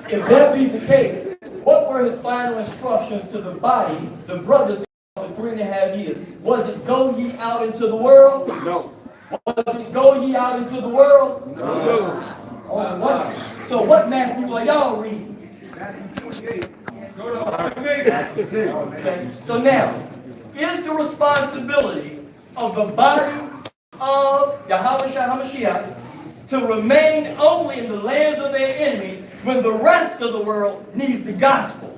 If that be the case, what were his final instructions to the body, the brothers, for 3.5 years? Was it go ye out into the world? No. Was it go ye out into the world? No. Oh, what? So what Matthew are y'all reading? Matthew 28. Okay. So now, is the responsibility of the body of Yahweh HaMashiach to remain only in the lands of their enemies when the rest of the world needs the gospel?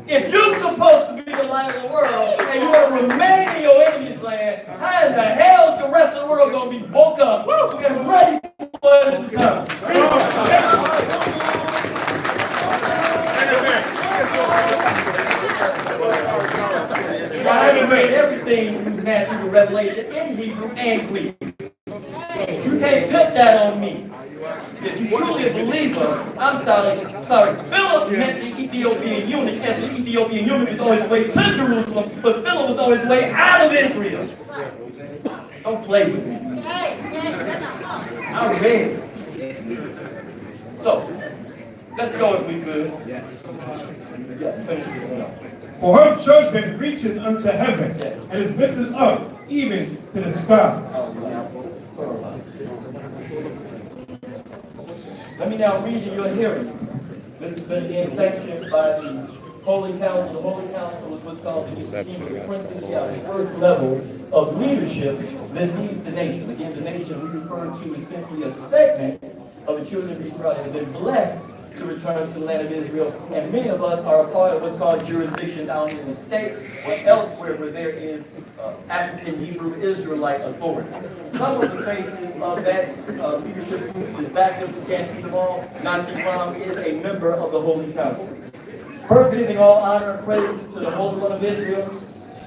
If you're supposed to be the light of the world and you want to remain in your enemy's land, how in the hell is the rest of the world going to be woke up and ready for this to come? I haven't read everything from Matthew to Revelation in Hebrew and Greek. You can't put that on me. If you're truly a believer, I'm sorry. Philip met the Ethiopian eunuch, as the Ethiopian eunuch was on his way to Jerusalem, but Philip was on his way out of Israel. Don't play with me. I read it. So, let's go if we could. Yes, finish this one up. For her judgment reaches unto heaven, and is lifted up even to the skies. Let me now read in your hearing. This has been again sanctioned by the Holy Council. The Holy Council is what's called the Prince's the first level of leadership that leads the nation. Again, the nation we refer to is simply a segment of the children of Israel that have been blessed to return to the land of Israel. And many of us are a part of what's called jurisdictions out in the States or elsewhere where there is African Hebrew Israelite authority. Some of the faces of that leadership group is back up. You can't see them all. Nasi Ram is a member of the Holy Council. First, giving all honor and praises to the Holy One of Israel,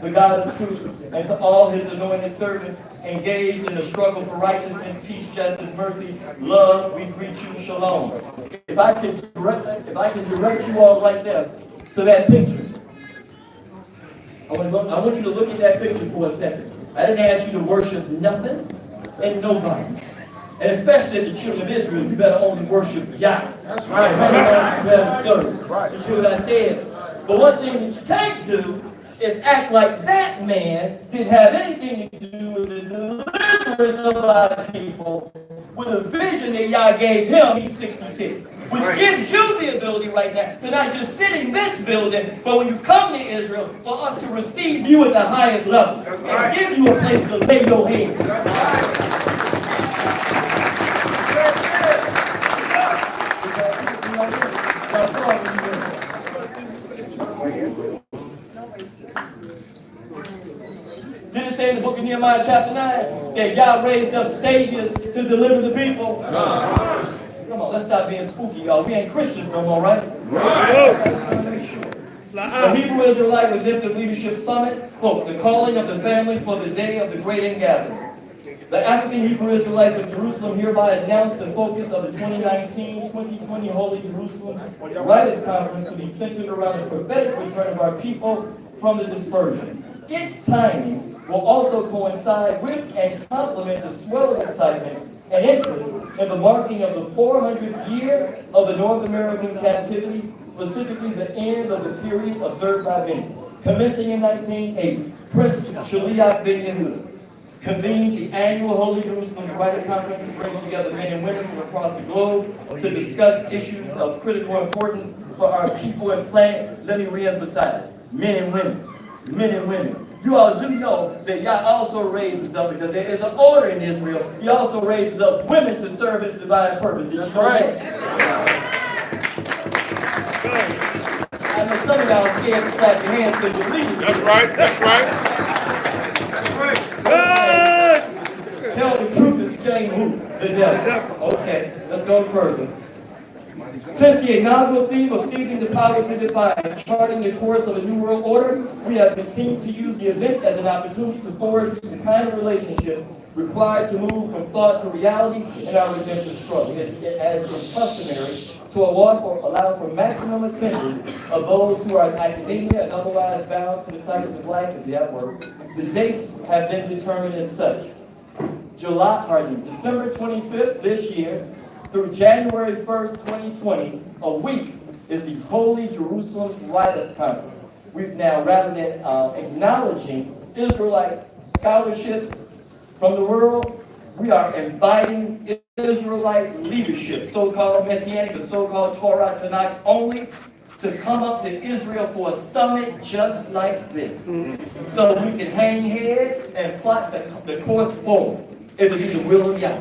the God of truth, and to all his anointed servants engaged in the struggle for righteousness, peace, justice, mercy, love. We greet you, shalom. If I can direct you all right there to that picture. I want you to look at that picture for a second. I didn't ask you to worship nothing and nobody. And especially as the children of Israel, you better only worship Yah. That's right. You better serve. Right. You see what I said? But one thing that you can't do is act like that man didn't have anything to do with the deliverance of our people with a vision that Yah gave him. He's 66. Which gives you the ability right now to not just sit in this building, but when you come to Israel, for us to receive you at the highest level. That's and give you a place to lay your head. That's Did it say in the book of Nehemiah chapter 9 that Yah raised up saviors to deliver the people? Come on, let's stop being spooky, y'all. We ain't Christians no more, right? The Hebrew Israelite Redemptive Leadership Summit, quote, the calling of the family for the day of the great ingathering. The African Hebrew Israelites of Jerusalem hereby announce the focus of the 2019-2020 Holy Jerusalem Writers Conference to be centered around the prophetic return of our people from the dispersion. Its timing will also coincide with and complement the swelling excitement and interest in the marking of the 400th year of the North American captivity, specifically the end of the period observed by many. Commencing in 1980, Prince Shaliach ben Yehuda convened the annual Holy Jerusalem Writer Conference to bring together men and women from across the globe to discuss issues of critical importance for our people and planet. Let me reemphasize, men and women. Men and women. You all do know that Yah also raises up, because there is an order in Israel, he also raises up women to serve his divine purpose. Did you know that? I know some of y'all are scared to clap your hands because you believe it. That's right. That's right. Tell the truth is shame who? The devil. Okay, let's go further. Since the inaugural theme of seizing the power to define, charting the course of a new world order, we have continued to use the event as an opportunity to forge the kind of relationship required to move from thought to reality in our redemptive struggle. As is customary, to allow for maximum attendance of those who are in academia and otherwise bound to the cycles of life and their work. The dates have been determined as such. December 25th this year through January 1st, 2020, a week is the Holy Jerusalem's Writers Conference. We've now, rather than acknowledging Israelite scholarship from the world, we are inviting Israelite leadership, so-called Messianic or so-called Torah Tanakh only, to come up to Israel for a summit just like this. So we can hang heads and plot the course forward. It will be the will of Yah.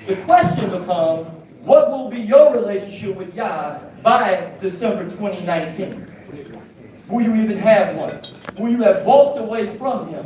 The question becomes, what will be your relationship with Yah by December 2019? Will you even have one? Will you have walked away from him?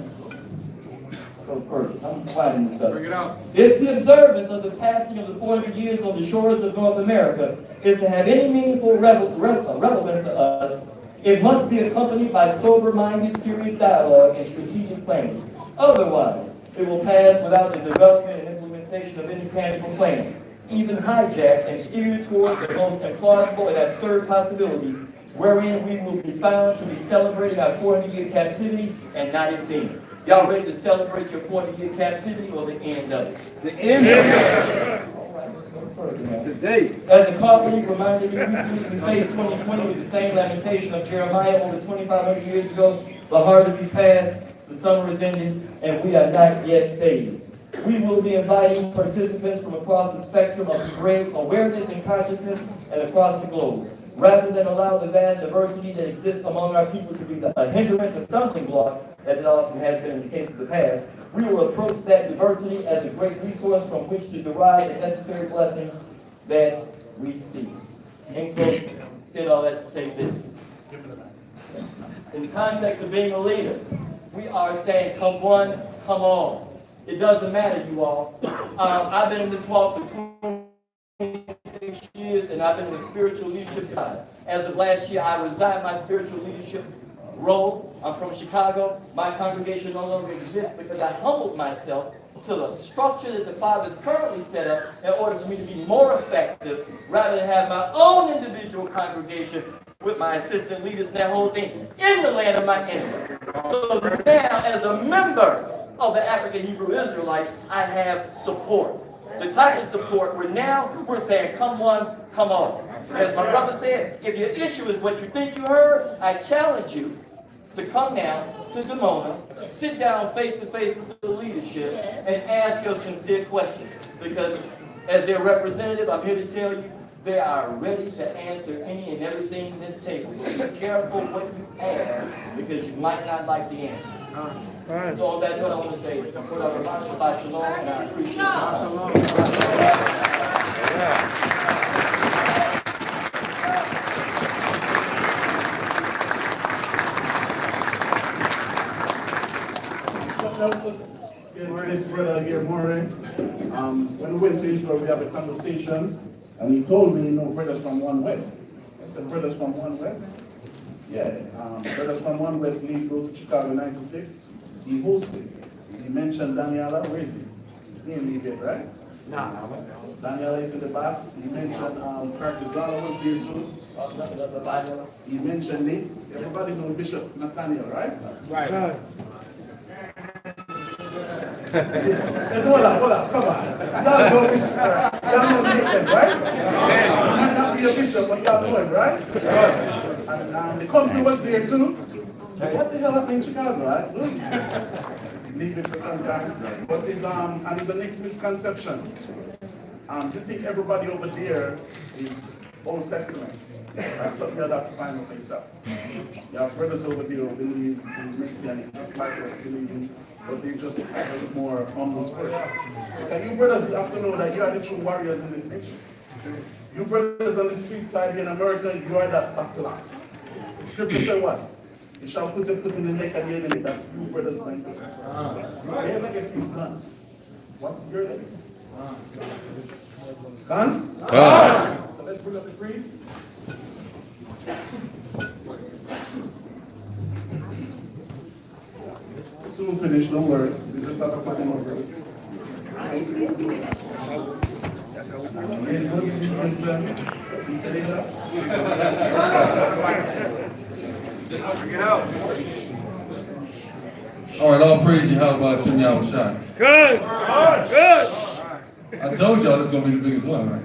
Go first. I'm dividing this up. Bring it out. If the observance of the passing of the 400 years on the shores of North America is to have any meaningful relevance to us, it must be accompanied by sober-minded, serious dialogue and strategic planning. Otherwise, it will pass without the development and implementation of any tangible plan, even hijacked and steered towards the most implausible and absurd possibilities, wherein we will be found to be celebrating our 400-year captivity and not its end. Y'all ready to celebrate your 40-year captivity or the end of it? The end of it. All right, let's go further now. Today. As the colleague reminded me recently, we faced 2020 with the same lamentation of Jeremiah over 2,500 years ago. The harvest is past, the summer is ending, and we are not yet saved. We will be inviting participants from across the spectrum of great awareness and consciousness and across the globe. Rather than allow the vast diversity that exists among our people to be a hindrance and stumbling block, as it often has been in the case of the past, we will approach that diversity as a great resource from which to derive the necessary blessings that we seek. In closing, said all that to say this. In the context of being a leader, we are saying, come one, come all. It doesn't matter, you all. I've been in this walk for 26 years, and I've been in the spiritual leadership guide. As of last year, I resigned my spiritual leadership role. I'm from Chicago. My congregation no longer exists because I humbled myself to the structure that the Father's currently set up in order for me to be more effective, rather than have my own individual congregation with my assistant leaders and that whole thing in the land of my enemies. So now, as a member of the African Hebrew Israelites, I have support. The type of support we're saying, come one, come all. As my brother said, if your issue is what you think you heard, I challenge you to come down to Demona, sit down face to face with the leadership, and ask your sincere questions. Because as their representative, I'm here to tell you, they are ready to answer any and everything in this table. Be careful what you ask, because you might not like the answer. So on that note, I want to say, Shabbat Shalom, and I appreciate This brother here, Morin, when we went to Israel, we had a conversation, and he told me, brothers from One West. I said, brothers from One West? Yeah, brothers from One West need go to Chicago 96. He hosted. He mentioned Yasharahla. Where is he? He didn't leave it, right? No. Yasharahla is in the back. He mentioned Cartizala was there too. He mentioned me. Everybody's on Bishop Nathaniel, right? Right. Hold up, come on. Y'all know Bishop, y'all know Nathan, right? You might not be a bishop, but y'all know him, right? And the company was there too. What the hell happened in Chicago, right? Leave it for some time. But it's the next misconception. You think everybody over there is Old Testament. That's something you'll have to find out for yourself. You have brothers over there who believe in Messianic, just like us believing, but they just have a little more humble spirit. Okay, you brothers have to know that you are the true warriors in this nation. You brothers on the street side here in America, you are that battle axe. Scripture said what? You shall put your foot in the neck of the enemy. That's you brothers going to do. Your legacy is done. What's your legacy? Done? So let's bring up the priest. Soon finish, don't worry. We just have a couple more breaks. All right, all praise Yahweh Shem Yahweh Shai. Good. Good. I told y'all this is gonna be the biggest one, right?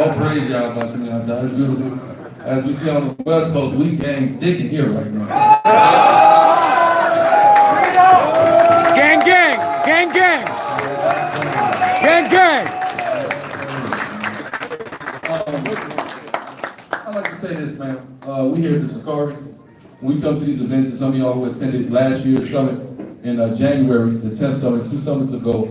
All praise y'all about me out there. It's beautiful. As we see on the West Coast, we gang dick in here right now. Gang, gang, gang, gang, gang, gang. I like to say this, man. We here at the Sakari. When we come to these events, and some of y'all who attended last year's summit in January, the 10th summit, 2 summits ago,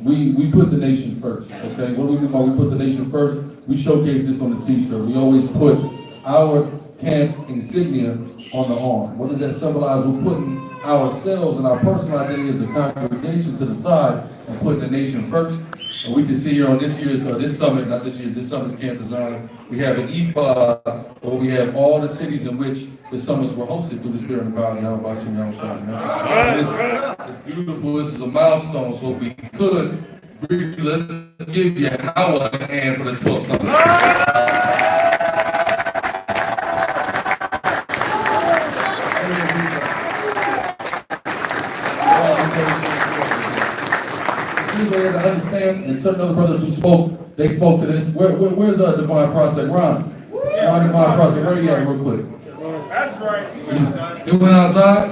we put the nation first, okay? What do we mean by we put the nation first? We showcase this on the t-shirt. We always put our camp insignia on the arm. What does that symbolize? We're putting ourselves and our personal identity as a congregation to the side and putting the nation first. And we can see here on this year's, this summit's camp design, we have an ephod, where we have all the cities in which the summits were hosted through the Spirit and power of Yahweh Shem Yahweh. It's beautiful. This is a milestone. So if we could, let's give you an hour and a hand for the 12th summit. Anybody to understand, and certain other brothers who spoke, they spoke to this. Where's our Divine Prospect? Ron, Divine Prospect, where you at real quick? That's right. He went outside?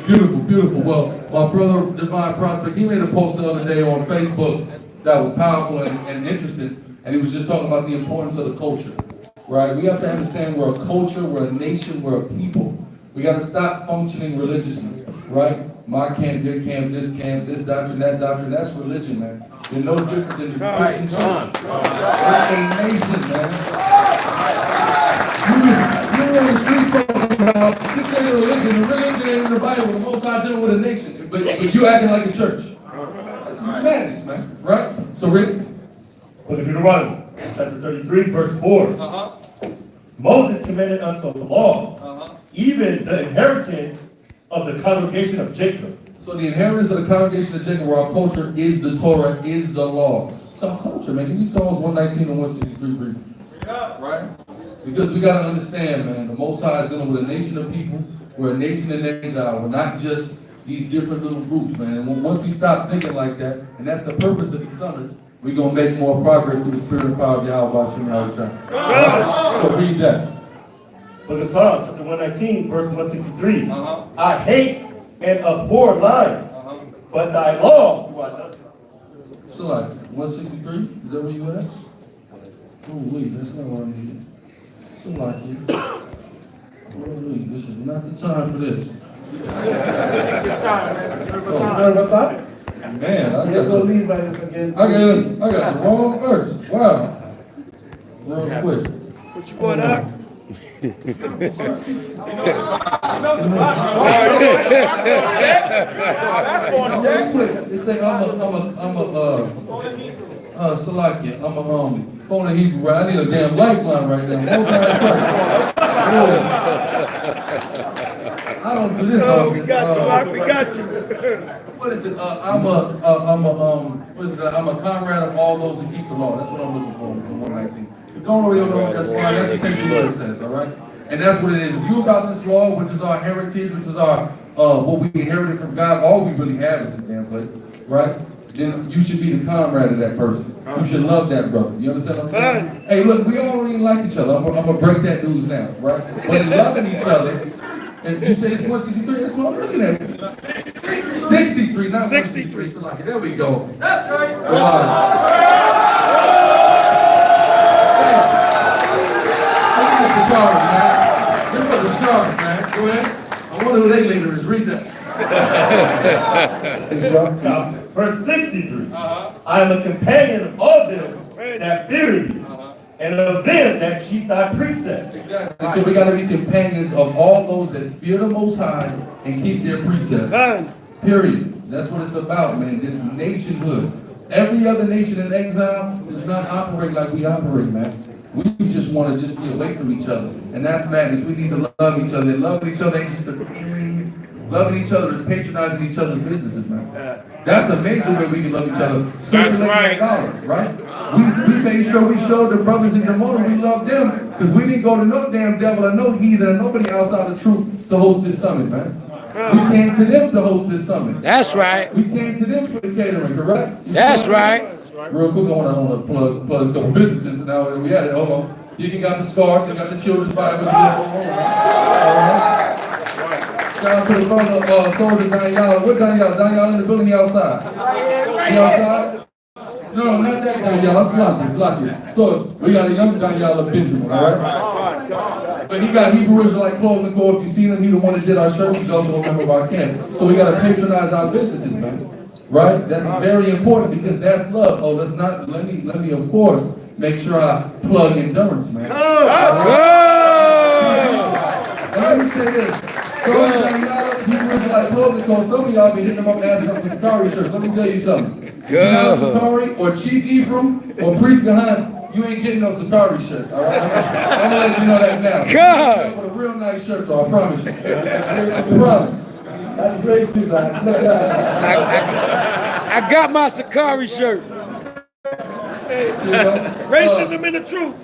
Beautiful, beautiful. Well, my brother Divine Prospect, he made a post the other day on Facebook that was powerful and interesting, and he was just talking about the importance of the culture, right? We have to understand we're a culture, we're a nation, we're a people. We got to stop functioning religiously, right? My camp, their camp, this doctrine, that's religion, man. They're no different than the Christian church. We're a nation, man. You on the street talking about, this ain't a religion, the religion ain't in the Bible, the Most High dealing with a nation, but you acting like a church. That's humanities, man, right? So Rick? Book of Deuteronomy, chapter 33, verse 4. Moses commanded us the law, even the inheritance of the congregation of Jacob. So the inheritance of the congregation of Jacob, where our culture is the Torah, is the law. Some culture, man. Give me Psalms 119 and 163, right? Because we got to understand, man, the Most High is dealing with a nation of people. We're a nation in exile. We're not just these different little groups, man. And once we stop thinking like that, and that's the purpose of these summits, we're going to make more progress through the Spirit and power of Yahweh Shem Yahweh. So read that. Book of Psalms, chapter 119, verse 163. I hate and abhor lying, but thy law do I love. So like, 163? Is that where you at? Oh, wait, that's not what I need. So like, this is not the time for this. What's up? Man, I You're got gonna leave by this again. the wrong verse. Wow. Real quick. What you going up? It say Salakia, I'm a phone a Hebrew, right? I need a damn lifeline right now. I don't do this all We got you, Mark. We got you. What is it? I'm a comrade of all those who keep the law. That's what I'm looking for in 119. If you don't really know, that's fine. That's essentially what it says, all right? And that's what it is. If you about this law, which is our heritage, which is our what we inherited from God, all we really have is this damn place, right? Then you should be the comrade of that person. You should love that brother. You understand what I'm saying? Hey, look, we all don't even like each other. I'm gonna break that news now, right? But in loving each other, and you say it's 163, that's what I'm looking at. 63, not 63. So like, there we go. That's right. This was the charge, man. Go ahead. I wonder who they leader is. Read that. Now, verse 63. I am a companion of all them that fear thee, and of them that keep thy precepts. Exactly. So we got to be companions of all those that fear the Most High and keep their precepts. Period. That's what it's about, man. This nationhood. Every other nation in exile does not operate like we operate, man. We just want to just be away from each other. And that's madness. We need to love each other. And loving each other ain't just a feeling. Loving each other is patronizing each other's businesses, man. That's a major way we can love each other. That's right. Dollars, right? We made sure we showed the brothers in Yamona we love them because we didn't go to no damn devil or no heathen or nobody outside the truth to host this summit, man. We came to them to host this summit. That's right. We came to them for the catering, correct? That's right. Real quick, I want to plug a couple businesses. Now that we had it, hold on. You can got the Scars, you got the Children's Bible. Shout out to the brother, soldier Daniela. What Daniela? Daniela in the building, he outside. He outside? No, not that Daniela. It's lucky. So we got a young Daniela Benjamin, all right? But he got Hebrew Israelite Clothing Co. If you seen him, he the one that did our shirts. He's also a member of our camp. So we got to patronize our businesses, man. Right? That's very important because that's love. Oh, that's not. Let me of course make sure I plug endurance, man. Let me say this. So Hebrew Israelite Clothing Co. Some of y'all be hitting them up asking them for Sakari shirts. Let me tell you something. You know Sakari or Chief Ephraim or Priest Gahan, you ain't getting no Sakari shirt, all right? I'm gonna let you know that now. God! With a real nice shirt, though, I promise you. I promise. That's racist, man. I got my Sakari shirt. Racism in the truth.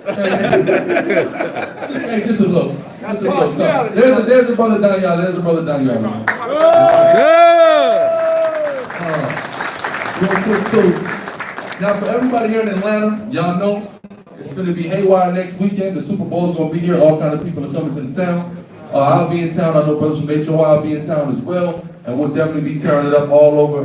Hey, just a look. Just a look. There's a brother down y'all. There's a brother down y'all. Real quick, too. Now, for everybody here in Atlanta, y'all know it's going to be haywire next weekend. The Super Bowl is going to be here. All kinds of people are coming to the town. I'll be in town. I know brothers from HOI will be in town as well. And we'll definitely be tearing it up all over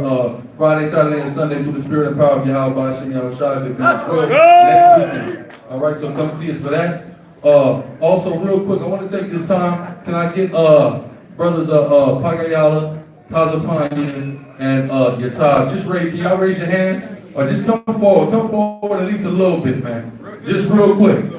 Friday, Saturday, and Sunday through the spirit and power of Yasharahla and Yasharahla as well next weekend. All right, so come see us for that. Also, real quick, I want to take this time. Can I get brothers Pagayala, Tazapanya, and Yatab? Just can y'all raise your hands? Or just come forward at least a little bit, man. Just real quick.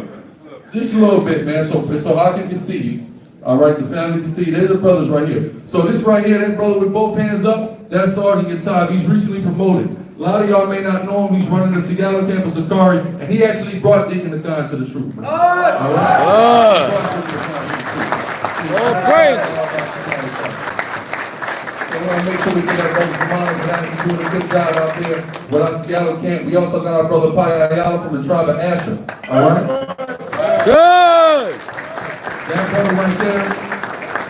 Just a little bit, man, so I can see you. All right, the family can see you. There's the brothers right here. So this right here, that brother with both hands up, that's Sergeant Yatab. He's recently promoted. A lot of y'all may not know him. He's running the Seattle campus of Sakari, and he actually brought Deacon the Khan to the truth, man. All right? Oh, praise. So we want to make sure we get that brother Kamala, but he's doing a good job out there with our Seattle camp. We also got our brother Payayala from the tribe of Asher. All right? Good. That brother right there,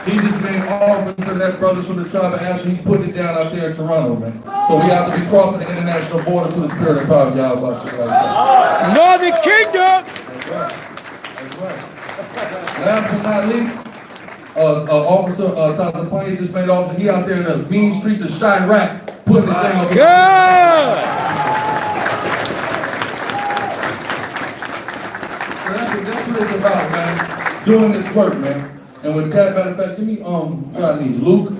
he just made offers to that brother from the tribe of Asher. He's putting it down out there in Toronto, man. So we have to be crossing the international border to the spirit of power of Yahweh. Northern Kingdom. That's right. Last but not least, Officer Tazapanya just made officer. He out there in the mean streets of Chirac, putting it down. Good. So that's what it's about, man. Doing this work, man. And with that, matter of fact, give me what I need, Luke.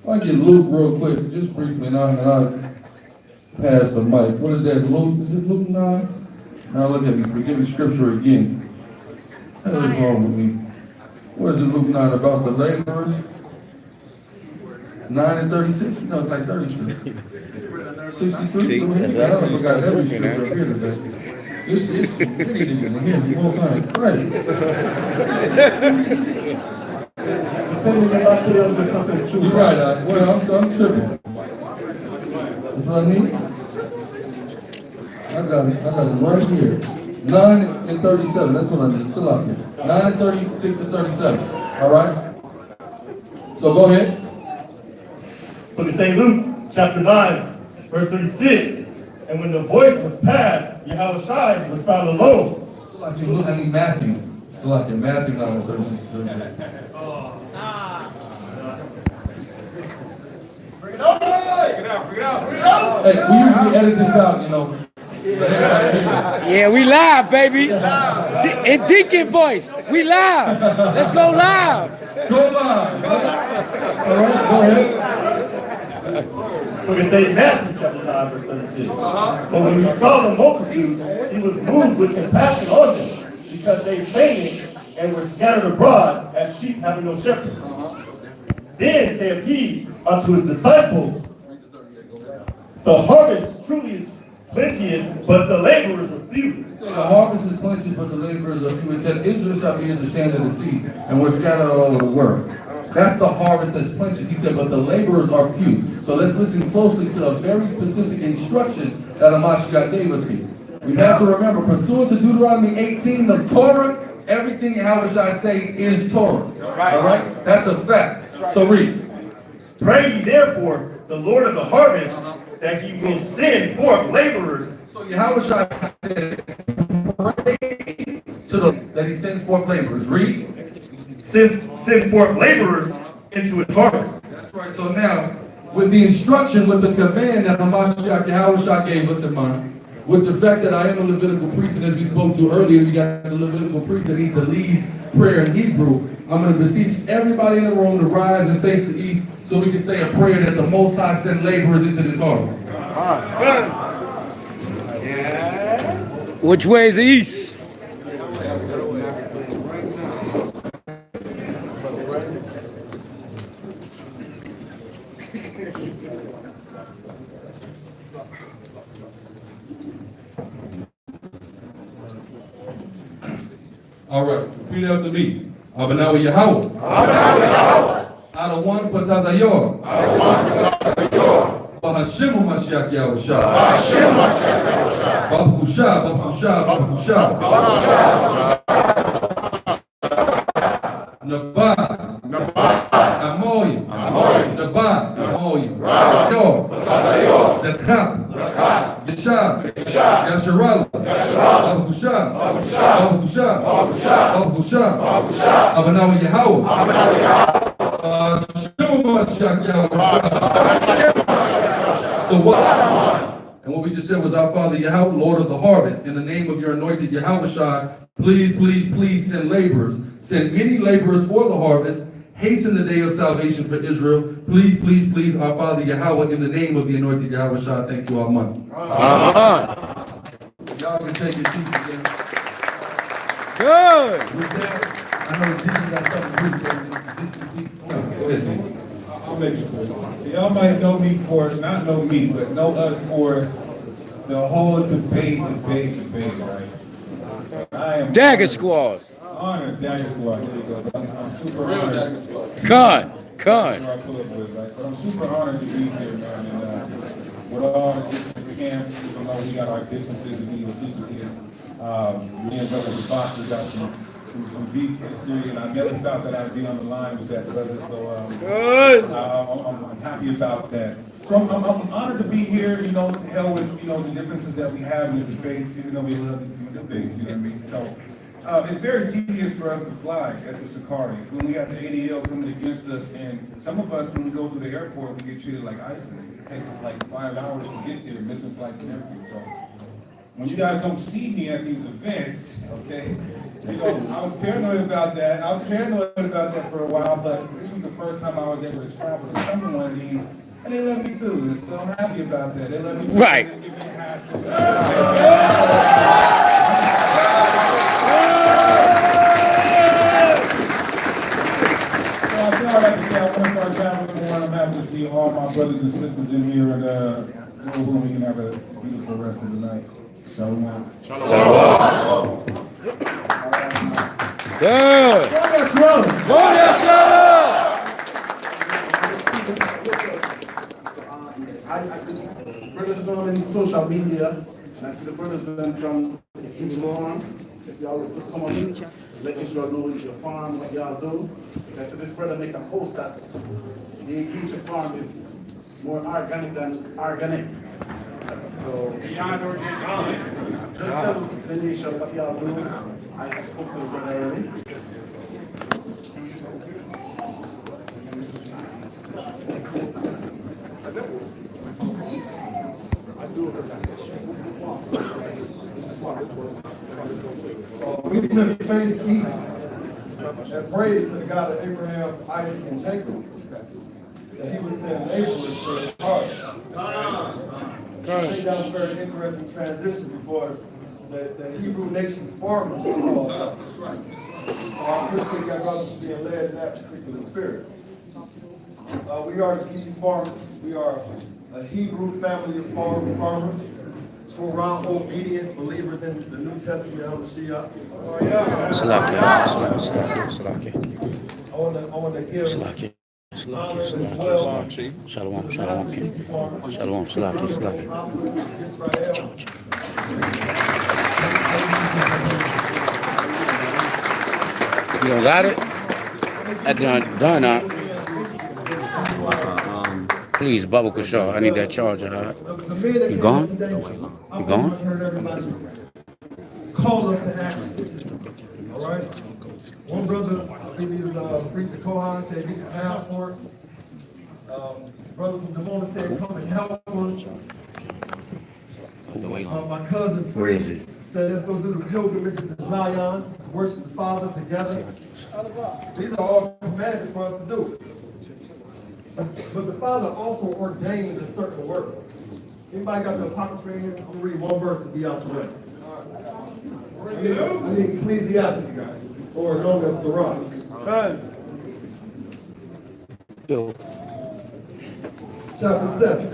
I'll get Luke real quick, just briefly, and I'll pass the mic. What is that, Luke? Is it Luke 9? Now look at me, forgive me scripture again. What is wrong with me? What is it, Luke 9, about the laborers? 9 and 36? No, it's like 33. 63? I forgot every scripture up here today. It's anything in here, you won't find it. Right. Sending it back to the 100% true. You're right, well, I'm tripping. That's what I need? I got it right here. 9 and 37, that's what I need. Still out here. 9, 36, and 37. All right? So go ahead. Book of St. Luke, chapter 9, verse 36. And when the voice was passed, Yahweh was found alone. Still like you look, I need Matthew. Still like you're Matthew 9 and 36. Bring it up. Hey, we usually edit this out, you know. Yeah, we live, baby. In Deacon voice, we live. Let's go live. Go live. All right, go ahead. Book of St. Matthew, chapter 9, verse 36. But when he saw the multitude, he was moved with compassion on them, because they fainted and were scattered abroad as sheep having no shepherd. Then saith he unto his disciples, the harvest truly is plenteous, but the laborers are few. The harvest is plenty, but the laborers are few. It said, Israel shall be as the sand of the sea, and we're scattered all over the world. That's the harvest that's plenty. He said, but the laborers are few. So let's listen closely to a very specific instruction that Masharah gave us here. We have to remember, pursuant to Deuteronomy 18, the Torah, everything, how should I say, is Torah. All right? That's a fact. So read. Pray ye therefore the Lord of the harvest that he will send forth laborers. So Yahweh said, pray that he sends forth laborers. Read. Send forth laborers into his harvest. That's right. So now, with the instruction, with the command that Hamashiach Yahweh gave us in mind, with the fact that I am a Levitical priest, and as we spoke to earlier, we got the Levitical priest that needs to lead prayer in Hebrew. I'm going to beseech everybody in the room to rise and face the east so we can say a prayer that the Most High send laborers into this harvest. Which way is the east? All right, repeat after me. Abanawa Yahweh. Out of one Patazayor. Bahashim Mashiach Yahusha. Bahusha. Nabah. Amoyim. Nabah. Amoyim. Yor. Dekha. Yashar. Yasharahla. Bahusha. Abanawa Yahweh. And what we just said was, our Father Yahweh, Lord of the harvest, in the name of your anointed Yahweh, please send laborers. Send many laborers for the harvest. Hasten the day of salvation for Israel. Please, our Father Yahweh, in the name of the anointed Yahweh. Thank you, Almighty. Y'all can take your seats again. Good. With that, I know Jesus got something to do. Go ahead, Jesus. I'll make it quick. So y'all might know me for, not know me, but know us for the whole debate, right? I am Dagger Squad. honored, Dagger Squad, there you go. I'm super honored. Con. That's where I pull up with, right? But I'm super honored to be here, man, and with all the different camps, even though we got our differences and idiosyncrasies, me and Brother Sabak, we got some deep history, and I never thought that I'd be on the line with that brother, so I'm happy about that. So I'm honored to be here, to hell with, the differences that we have in the debates, even though we love the debates, you know what I mean? So it's very tedious for us to fly at the Sakari when we have the ADL coming against us, and some of us, when we go through the airport, we get treated like ISIS. It takes us like 5 hours to get there, missing flights and everything. So when you guys don't see me at these events, okay, I was paranoid about that. For a while, but this is the first time I was able to travel to come to one of these, and they let me do it. So I'm happy about that. They let me do Right. it. Give me a hassle. I want to start traveling more. I'm happy to see all my brothers and sisters in here, and hopefully we can have a beautiful rest of the night. Shalom. Good. Go Yasharahla. I see brothers on social media, and I see the brothers from Israel. If y'all would come on, making sure I know your farm, what y'all do. I said this brother make a post that the future farm is more organic than organic. So beyond organic. Just tell the nation what y'all do. I spoke to the brother already. We just face east and pray to the God of Abraham, Isaac, and Jacob that he would send laborers to his heart. I think that was a very interesting transition before the Hebrew nation farmers was called up. So I appreciate that brothers being led in that particular spirit. We are the Geechee farmers. We are a Hebrew family of farmers. Quran obedient believers in the New Testament of the Shia. Salaki. I want to give Salaki. honor as well. Shalom, King. Shalom, Salaki. Israel. You don't got it? That done up. Please, Bubba Kashaw. I need that charger. All right. The men that You came gone? today, You I've gone? heard everybody call us to action. All right? One brother, I think he's Priest Kohan, said get your passport. Brother from Demona said come and help us. My cousin Free said let's go do the pilgrimages to Zion, worship the Father together. These are all commanded for us to do. But the Father also ordained a certain work. Anybody got the Apocrypha in here? I'm going to read one verse and be out the way. I need Ecclesiastes, or known as Masharah. Yo. Chapter 7.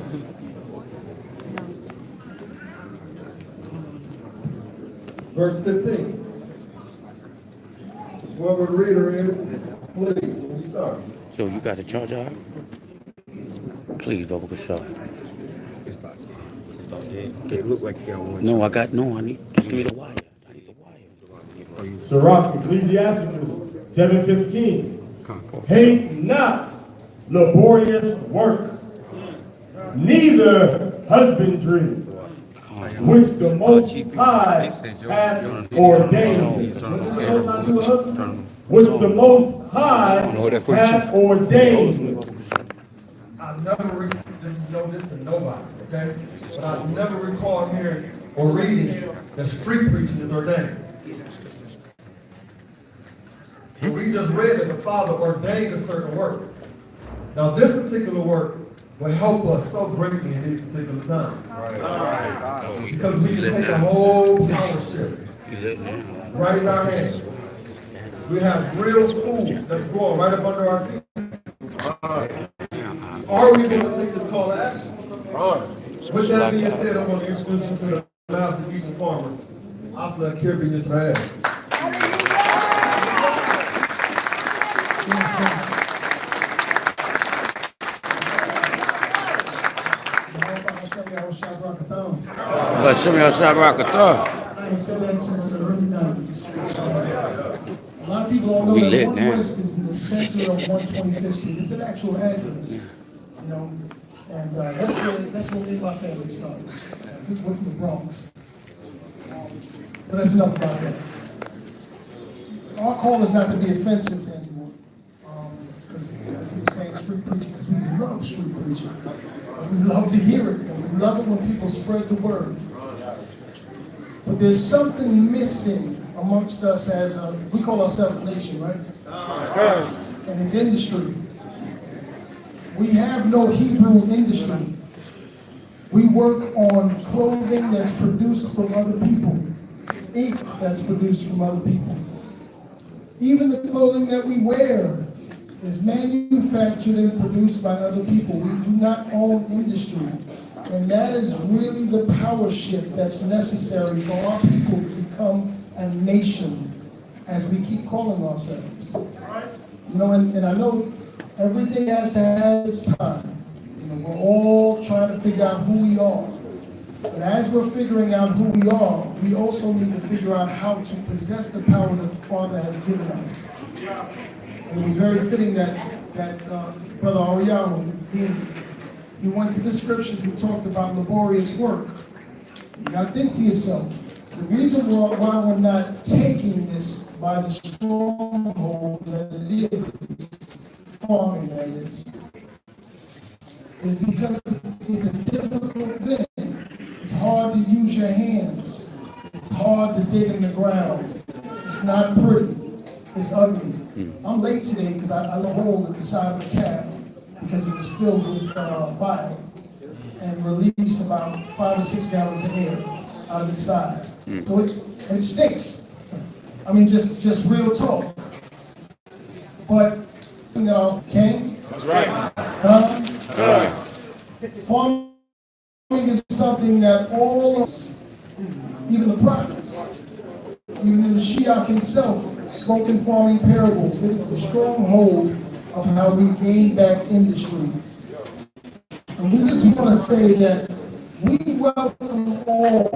Verse 15. Whoever the reader is, please, when you start. Yo, you got the charger? All right? Please, Bubba Kashaw. It look like you got one. No, I need, just give me the wire. I need the wire. Sirach, Ecclesiastes 7:15. Hate not laborious work, neither husbandry, which the Most High hath ordained. Which the Most High hath ordained. I never read, this is no this to nobody, okay? But I never recall hearing or reading that street preaching is ordained. We just read that the Father ordained a certain work. Now this particular work will help us so greatly in this particular time. Because we can take a whole power shift right in our hands. We have real food that's growing right up under our feet. Are we going to take this call to action? With that being said, I'm going to introduce you to the master teaching farmer, Asa Kirby Israel. But show me outside Rockethon. I said that since the early 90s. A lot of people don't know We that lit, One man. West is in the center of 125th Street. It's an actual address, you know, and that's where me and my family started. We're from the Bronx. But that's enough about that. Our call is not to be offensive to anyone, because as we were saying, street preaching, because we love street preaching. We love to hear it, and we love it when people spread the word. But there's something missing amongst us as we call ourselves a nation, right? And it's industry. We have no Hebrew industry. We work on clothing that's produced from other people, ink that's produced from other people. Even the clothing that we wear is manufactured and produced by other people. We do not own industry. And that is really the power shift that's necessary for our people to become a nation, as we keep calling ourselves. You know, and I know everything has to have its time. You know, we're all trying to figure out who we are. But as we're figuring out who we are, we also need to figure out how to possess the power that the Father has given us. And it was very fitting that Brother Ariel, he went to the scriptures and talked about laborious work. You got to think to yourself, the reason why we're not taking this by the stronghold that it is, farming that is because it's a difficult thing. It's hard to use your hands. It's hard to dig in the ground. It's not pretty. It's ugly. I'm late today because I had a hole at the side of the calf because it was filled with bile and released about 5 or 6 gallons of air out of its side. So it stinks. I mean, just real talk. But okay? That's right. Farming is something that all of us, even the prophets, even the Mashiach himself, spoke in farming parables. It is the stronghold of how we gain back industry. And we just want to say that we welcome all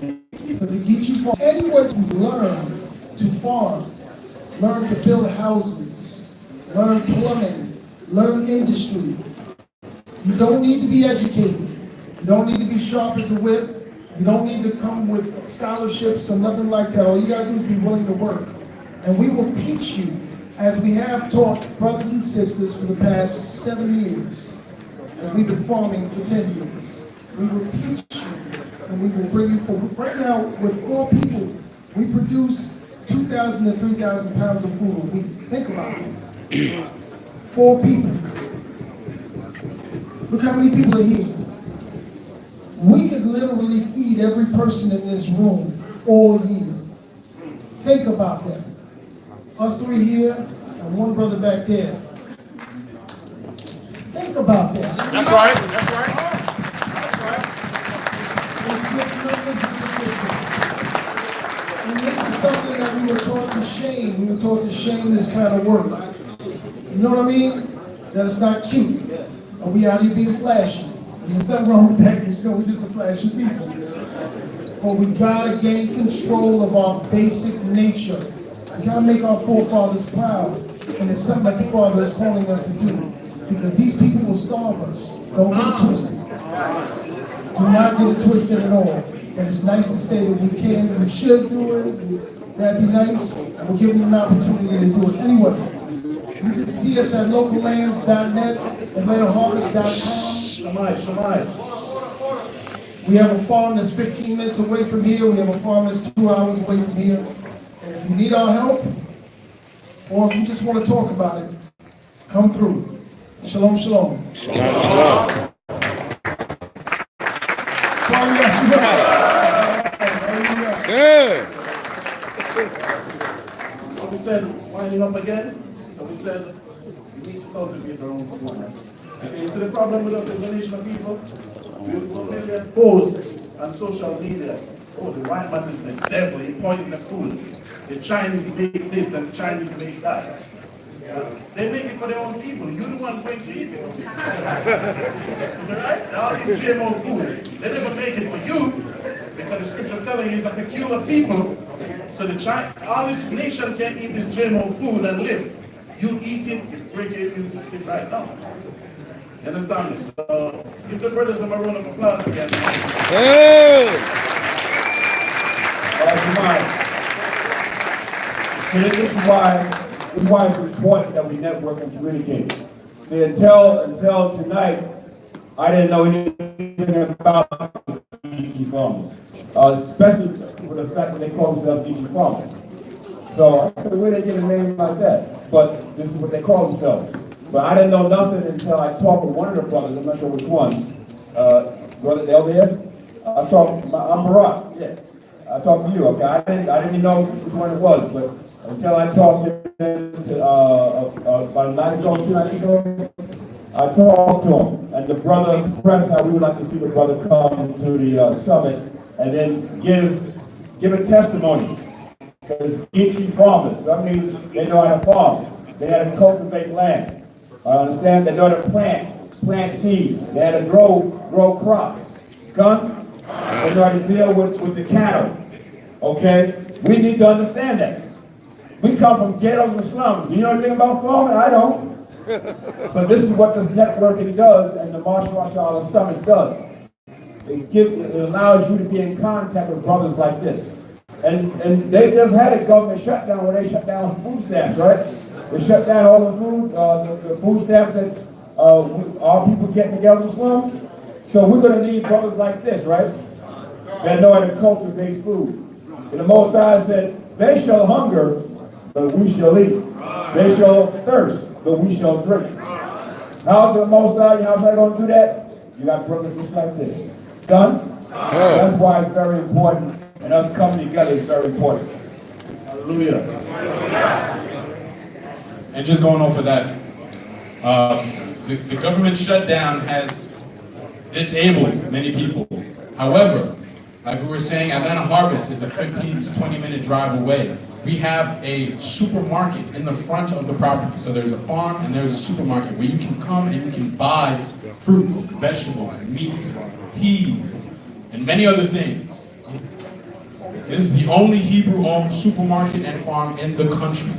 to the Geechee Farm. Anyone who learn to farm, learn to build houses, learn plumbing, learn industry. You don't need to be educated. You don't need to be sharp as a whip. You don't need to come with scholarships or nothing like that. All you gotta do is be willing to work. And we will teach you, as we have taught brothers and sisters for the past 7 years, as we've been farming for 10 years. We will teach you, and we will bring you forward. Right now, with 4 people, we produce 2,000 to 3,000 pounds of food a week. Think about it. 4 people. Look how many people are here. We could literally feed every person in this room all year. Think about that. Us 3 here and 1 brother back there. Think about that. That's right. That's right. It's just numbers and statistics. And this is something that we were taught to shame. We were taught to shame this kind of work. You know what I mean? That it's not cute. Or we out here being flashy. And there's nothing wrong with that, because we're just a flashy people. But we gotta gain control of our basic nature. We gotta make our forefathers proud. And it's something that the Father is calling us to do. Because these people will starve us. Don't get it twisted. Do not get it twisted at all. And it's nice to say that we can and we should do it. That'd be nice. And we'll give them an opportunity to do it. Anyway, you can see us at locallands.net, AtlantaHarvest.com. Shamai. We have a farm that's 15 minutes away from here. We have a farm that's 2 hours away from here. And if you need our help, or if you just want to talk about it, come through. Shalom, shalom. Shalom, shalom. Good. So we said, winding up again. So we said, we need to cultivate our own food. Okay, so the problem with us as a nation of people, we're really exposed on social media. Oh, the white man is the devil, he poisoned the food. The Chinese make this and the Chinese make that. They make it for their own people. You're the one going to eat it. Right? All this GMO food, they never make it for you, because the scripture telling you it's a peculiar people. So all this nation can eat this GMO food and live. You eat it, you break your immune system right now. You understand this? So give the brothers a round of applause again. Hey. This is why it's important that we network and communicate. See, until tonight, I didn't know anything about DG farmers, especially for the fact that they call themselves DG farmers. So I said, where they get a name like that? But this is what they call themselves. But I didn't know nothing until I talked with one of the brothers. I'm not sure which one. Brother over here. I'm Barak. Yeah. I talked to you. Okay. I didn't even know which one it was, but until I talked to him about a night ago, 2 nights ago, I talked to him, and the brother expressed how we would like to see the brother come to the summit and then give a testimony. Because DG farmers, that means they know how to farm. They know how to cultivate land. I understand they know how to plant seeds. They know how to grow crops. Gun, they know how to deal with the cattle. Okay? We need to understand that. We come from ghettos and slums. You know anything about farming? I don't. But this is what this networking does and the Masharah Summit does. It allows you to be in contact with brothers like this. And they just had a government shutdown where they shut down food stamps, right? They shut down all the food stamps that our people get in the ghetto and slums. So we're going to need brothers like this, right? That know how to cultivate food. And the Most High said, they shall hunger, but we shall eat. They shall thirst, but we shall drink. How's the Most High? How's I going to do that? You got brothers just like this. Done? That's why it's very important. And us coming together is very important. Hallelujah. And just going off of that, the government shutdown has disabled many people. However, like we were saying, Atlanta Harvest is a 15 to 20 minute drive away. We have a supermarket in the front of the property. So there's a farm and there's a supermarket where you can come and you can buy fruits, vegetables, meats, teas, and many other things. It is the only Hebrew-owned supermarket and farm in the country.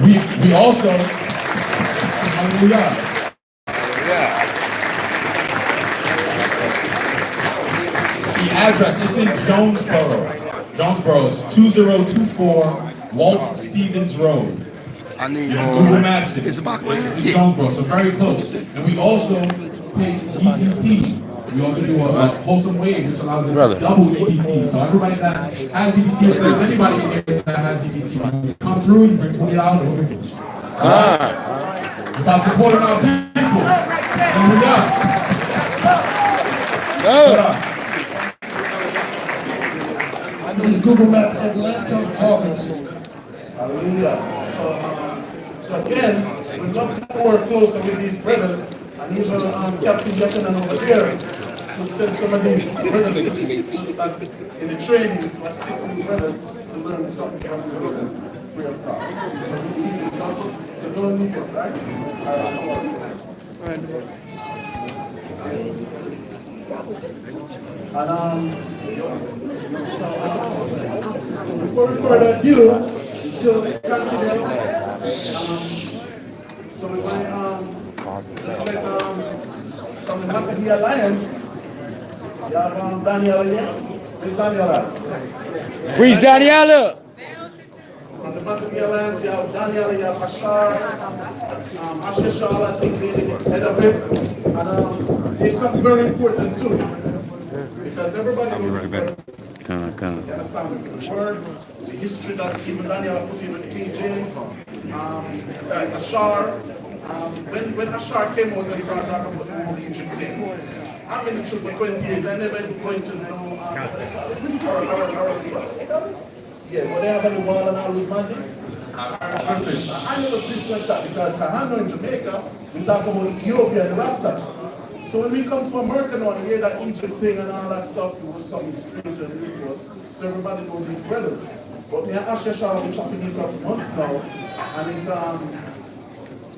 We also, hallelujah. address, it's in Jonesboro. Jonesboro, it's 2024 Walt Stevens Road. I need Google Maps it. It's in Jonesboro, so very close. And we also take EBT. We also do a wholesome wage, which allows us to double EBT. So everybody that has EBT, if there's anybody in here that has EBT, come through, you bring $20 over. Without supporting our people, and we're done. This Google Maps Atlanta, August. Hallelujah. So again, we'd love to work closer with these brothers, and even Captain Jackson over here to send some of these brothers in the training to assist these brothers to learn something from the brothers free of cost. So don't leave it, right? Before we further ado, still continue. So we might just let from the Masharah Alliance, you have Daniel here. Where's Daniel? Preach Daniela. From the Masharah Alliance, you have Daniel, you have Masharah, Yasharahla, I think the head of it. And there's something very important too. Because everybody will be understand the word, the history that even Daniel put in with King James, Ashar. When Ashar came out, they started talking about the Egypt thing. I've been in church for 20 years, I never going to know yeah, but they have any wall and all those mandis? I never preached like that because Kahana in Jamaica, we talk about Ethiopia and Rasta. So when we come to America now and hear that Egypt thing and all that stuff, it was something strange and ridiculous. So everybody knows these brothers. But me and Yasharahla, we're chopping it up months now, and it's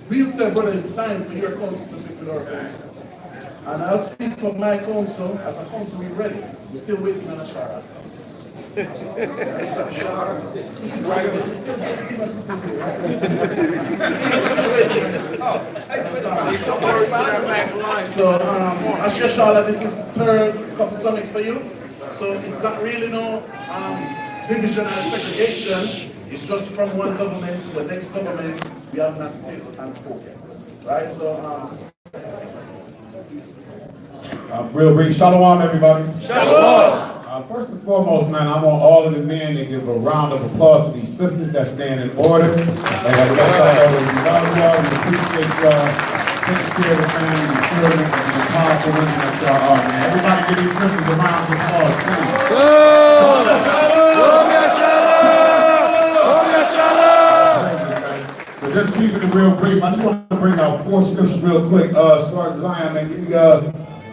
real say, brother, it's time for your council to sit with our council. And I'll speak for my council. As a council, we're ready. We're still waiting on Masharah. So, Yasharahla, this is the third couple summits for you. So it's not really no division and segregation. It's just from one government to the next government. We have not sit and spoken, right? So, Real brief. Shalom, everybody. Shalom. First and foremost, man, I want all of the men to give a round of applause to these sisters that stand in order. And I let y'all know that we love y'all, we appreciate y'all taking care of the family, the children, and the powerful women that y'all are, man. Everybody give these sisters a round of applause, please. So just keeping it real brief, I just want to bring out 4 scriptures real quick. Sergeant Zion, man, give me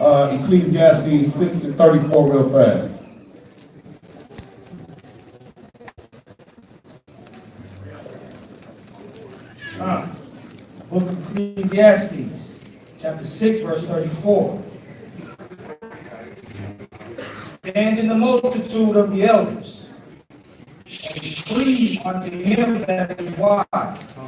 Ecclesiastes 6:34 real fast. Book of Ecclesiastes, chapter 6, verse 34. Stand in the multitude of the elders, and cleave unto him that is wise.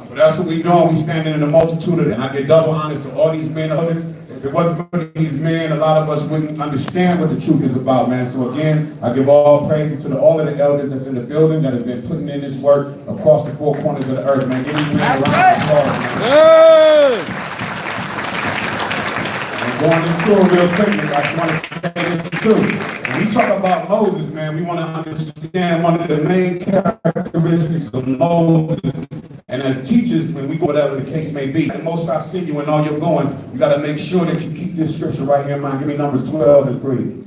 So that's what we doing. We standing in the multitude of them. I get double honors to all these men of this. If it wasn't for these men, a lot of us wouldn't understand what the truth is about, man. So again, I give all praises to all of the elders that's in the building that has been putting in this work across the 4 corners of the earth, man. Give these men a round of applause, man. And going into it real quickly, I just want to say this too. When we talk about Moses, man, we want to understand one of the main characteristics of Moses. And as teachers, when we go whatever the case may be, the most I see you in all your goings, you got to make sure that you keep this scripture right here in mind. Give me Numbers 12 and 3.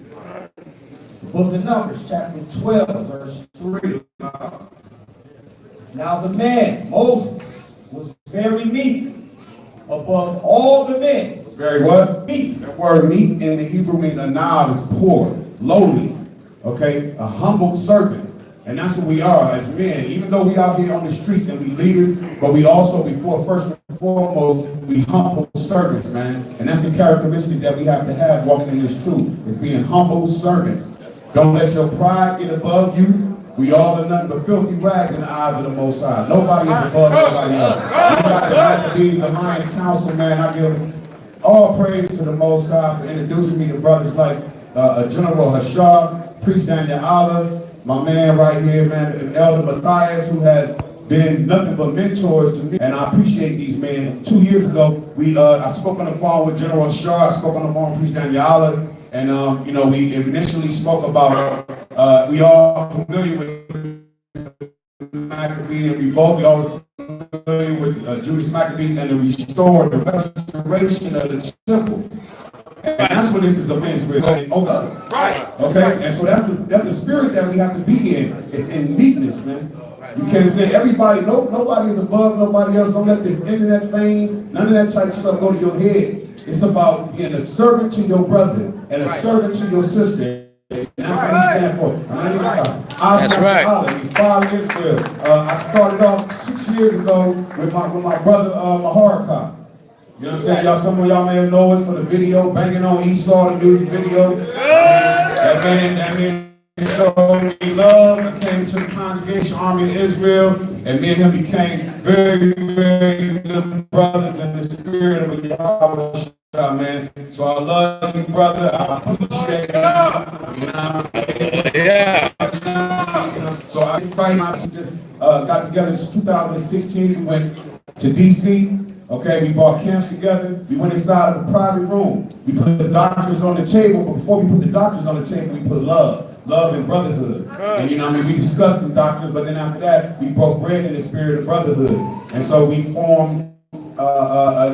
The book of Numbers, chapter 12, verse 3. Now the man, Moses, was very meek above all the men. Very what? Meek. That word meek in the Hebrew means anav is poor, lowly, okay? A humble servant. And that's what we are as men. Even though we out here on the streets and we leaders, but we also, first and foremost, we humble servants, man. And that's the characteristic that we have to have walking in this truth, is being humble servants. Don't let your pride get above you. We all are nothing but filthy rags in the eyes of the Most High. Nobody is above nobody else. We got the Maccabees Alliance Council, man. I give all praise to the Most High for introducing me to brothers like General Hashar, Priest Yasharahla, my man right here, man, Elder Matthias, who has been nothing but mentors to me, and I appreciate these men. 2 years ago, I spoke on the phone with General Masharah, I spoke on the phone with Priest Yasharahla, and you know, we initially spoke about, we all familiar with Maccabee and revolt, we all familiar with Judas Maccabee and the restoration of the temple. And that's what this is against, really, over us. Right. Okay? And so that's the spirit that we have to be in. It's in meekness, man. You can't say everybody, nobody is above nobody else. Don't let this internet fame, none of that type of stuff go to your head. It's about being a servant to your brother and a servant to your sister. And that's what we stand for. That's right. He's 5 years old. I started off 6 years ago with my brother Masharah. You know what I'm saying? Y'all, some of y'all may know it for the video, Banging on Esau, the music video. That man showed me love, and came to the Congregation Army of Israel, and me and him became very, very good brothers in the spirit of Yahweh, man. So I love you, brother. I appreciate you. You know? Yeah. So I just got together in 2016. We went to D.C. Okay, we brought camps together. We went inside of a private room. We put the doctors on the table, but before we put the doctors on the table, we put love and brotherhood. And you know what I mean? We discussed the doctors, but then after that, we broke bread in the spirit of brotherhood. And so we formed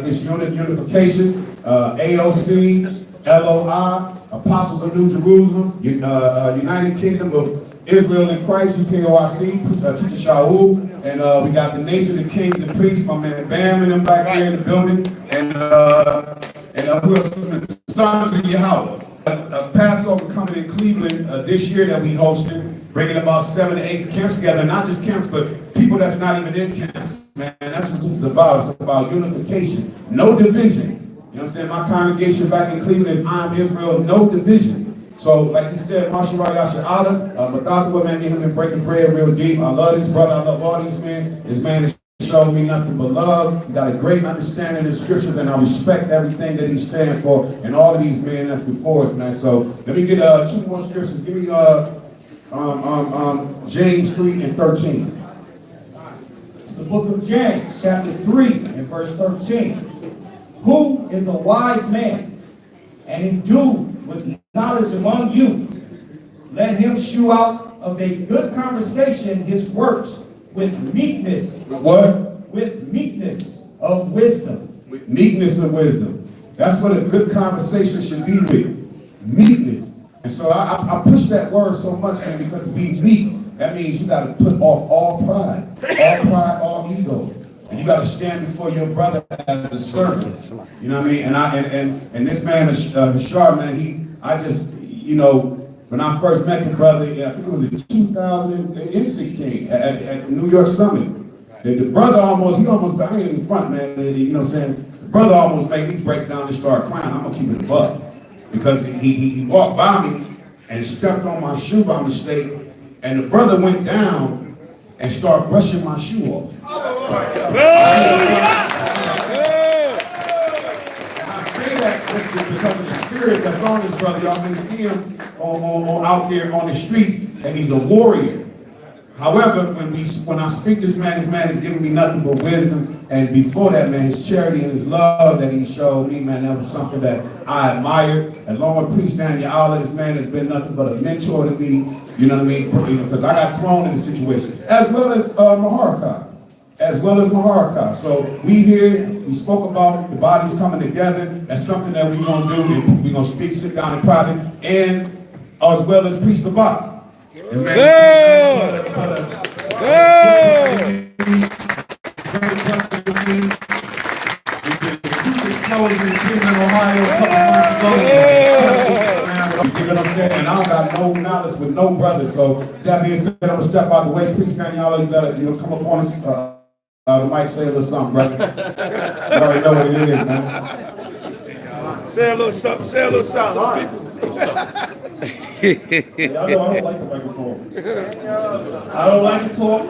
this unification, AOC, LOI, Apostles of New Jerusalem, United Kingdom of Israel in Christ, UKOIC, Teacher Shaul, and we got the Nation of Kings and Priests, my man Bam and them back there in the building, and who else? The Sons of Yahweh. Passover coming in Cleveland this year that we hosted, bringing about 7 to 8 camps together, not just camps, but people that's not even in camps. Man, that's what this is about. It's about unification, no division. You know what I'm saying? My congregation back in Cleveland is I'm Israel, no division. So, like he said, Masharah Yasharahla, Mathakwa, man, me and him been breaking bread real deep. I love this brother, I love all these men. This man has shown me nothing but love. He got a great understanding of the scriptures, and I respect everything that he's standing for, and all of these men that's before us, man. So, let me get 2 more scriptures. Give me James 3 and 13. It's the book of James, chapter 3 and verse 13. Who is a wise man and endued with knowledge among you? Let him shew out of a good conversation his works with meekness. With what? With meekness of wisdom. With meekness of wisdom. That's what a good conversation should be with. Meekness. And so I push that word so much, man, because to be meek, that means you got to put off all pride, all ego. And you got to stand before your brother as a servant. You know what I mean? And this man, Hashar, man, I just, you know, when I first met the brother, I think it was in 2016 at the New York Summit. The brother I ain't in front, man, you know what I'm saying? The brother almost made me break down and start crying. I'm going to keep it a buck. Because he walked by me and stepped on my shoe by mistake, and the brother went down and started brushing my shoe off. And I say that just because of the spirit that's on this brother. Y'all may see him out there on the streets, and he's a warrior. However, when I speak to this man is giving me nothing but wisdom. And before that, man, his charity and his love that he showed me, man, that was something that I admired. Along with Priest Yasharahla, this man has been nothing but a mentor to me, you know what I mean? Because I got thrown in the situation. As well as Masharah. So we spoke about the bodies coming together. That's something that we're going to do. We're going to sit down in private, and as well as Priest Sabat. You know what I'm saying? And I don't got no knowledge with no brother. So that being said, I'm gonna step out the way. Priest Yasharahla, you gotta, come up on us. The mic, say a little something, brother. You already know what it is, man. Say a little something. Say a little something. Y'all know I don't like the microphone. I don't like to talk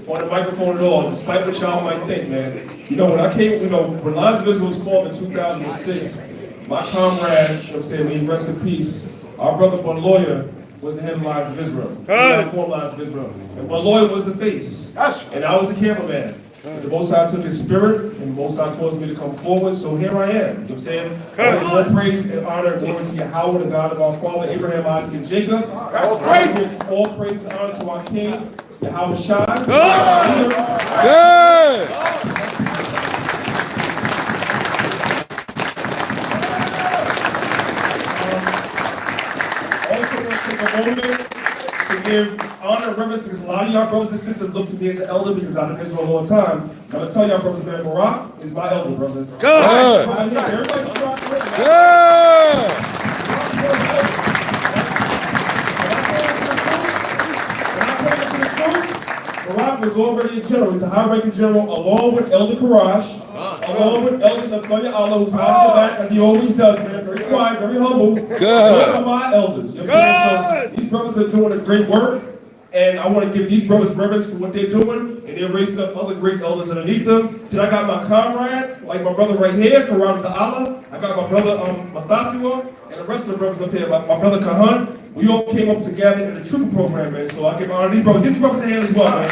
on the microphone at all, despite what y'all might think, man. You know, when I came, when Lions of Israel was formed in 2006, my comrade, may he rest in peace, our brother, one lawyer, was the headlines of Israel. The four lines of Israel. And Lloyd was the face. And I was the cameraman. But the Most High took his spirit, and the Most High caused me to come forward, so here I am. You know what I'm saying? All praise and honor and glory to Yahweh, the God of our father, Abraham, Isaac, and Jacob. All praise and honor to our King, Yahweh Shai. Good. Also want to take a moment to give honor and reverence because a lot of y'all brothers and sisters look to me as an elder because I've been in Israel a long time. I'm going to tell y'all brothers, man, Barak is my elder, brother. Good. Everybody Barak, Good. Barak was already a general. He's a high-ranking general along with Elder Karash, along with Elder Nathaniel Allah, who's hiding in the back like he always does, man. Very quiet, very humble. Good. Those are my elders. You know what I'm saying? So these brothers are doing a great work. And I want to give these brothers reverence for what they're doing, and they're raising up other great elders underneath them. Then I got my comrades, like my brother right here, Karan Allah. I got my brother Mathathua, and the rest of the brothers up here, my brother Kahan. We all came up together in the trooper program, man. So I give honor to these brothers. Give these brothers a hand as well, man.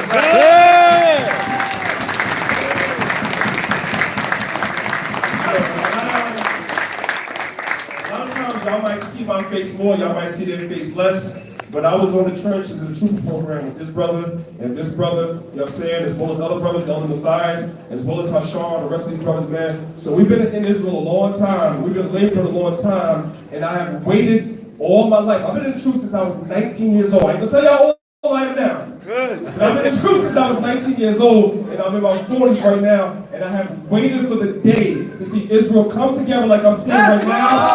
A lot of times y'all might see my face more, y'all might see their face less. But I was on the trenches in the trooper program with this brother and this brother, you know what I'm saying, as well as other brothers, Elder Matthias, as well as Hashar and the rest of these brothers, man. So we've been in Israel a long time. We've been laboring a long time, and I have waited all my life. I've been in the truth since I was 19 years old. I ain't gonna tell y'all how old I am now. Good. But I've been in the truth since I was 19 years old, and I'm in my 40s right now, and I have waited for the day to see Israel come together like I'm seeing right now.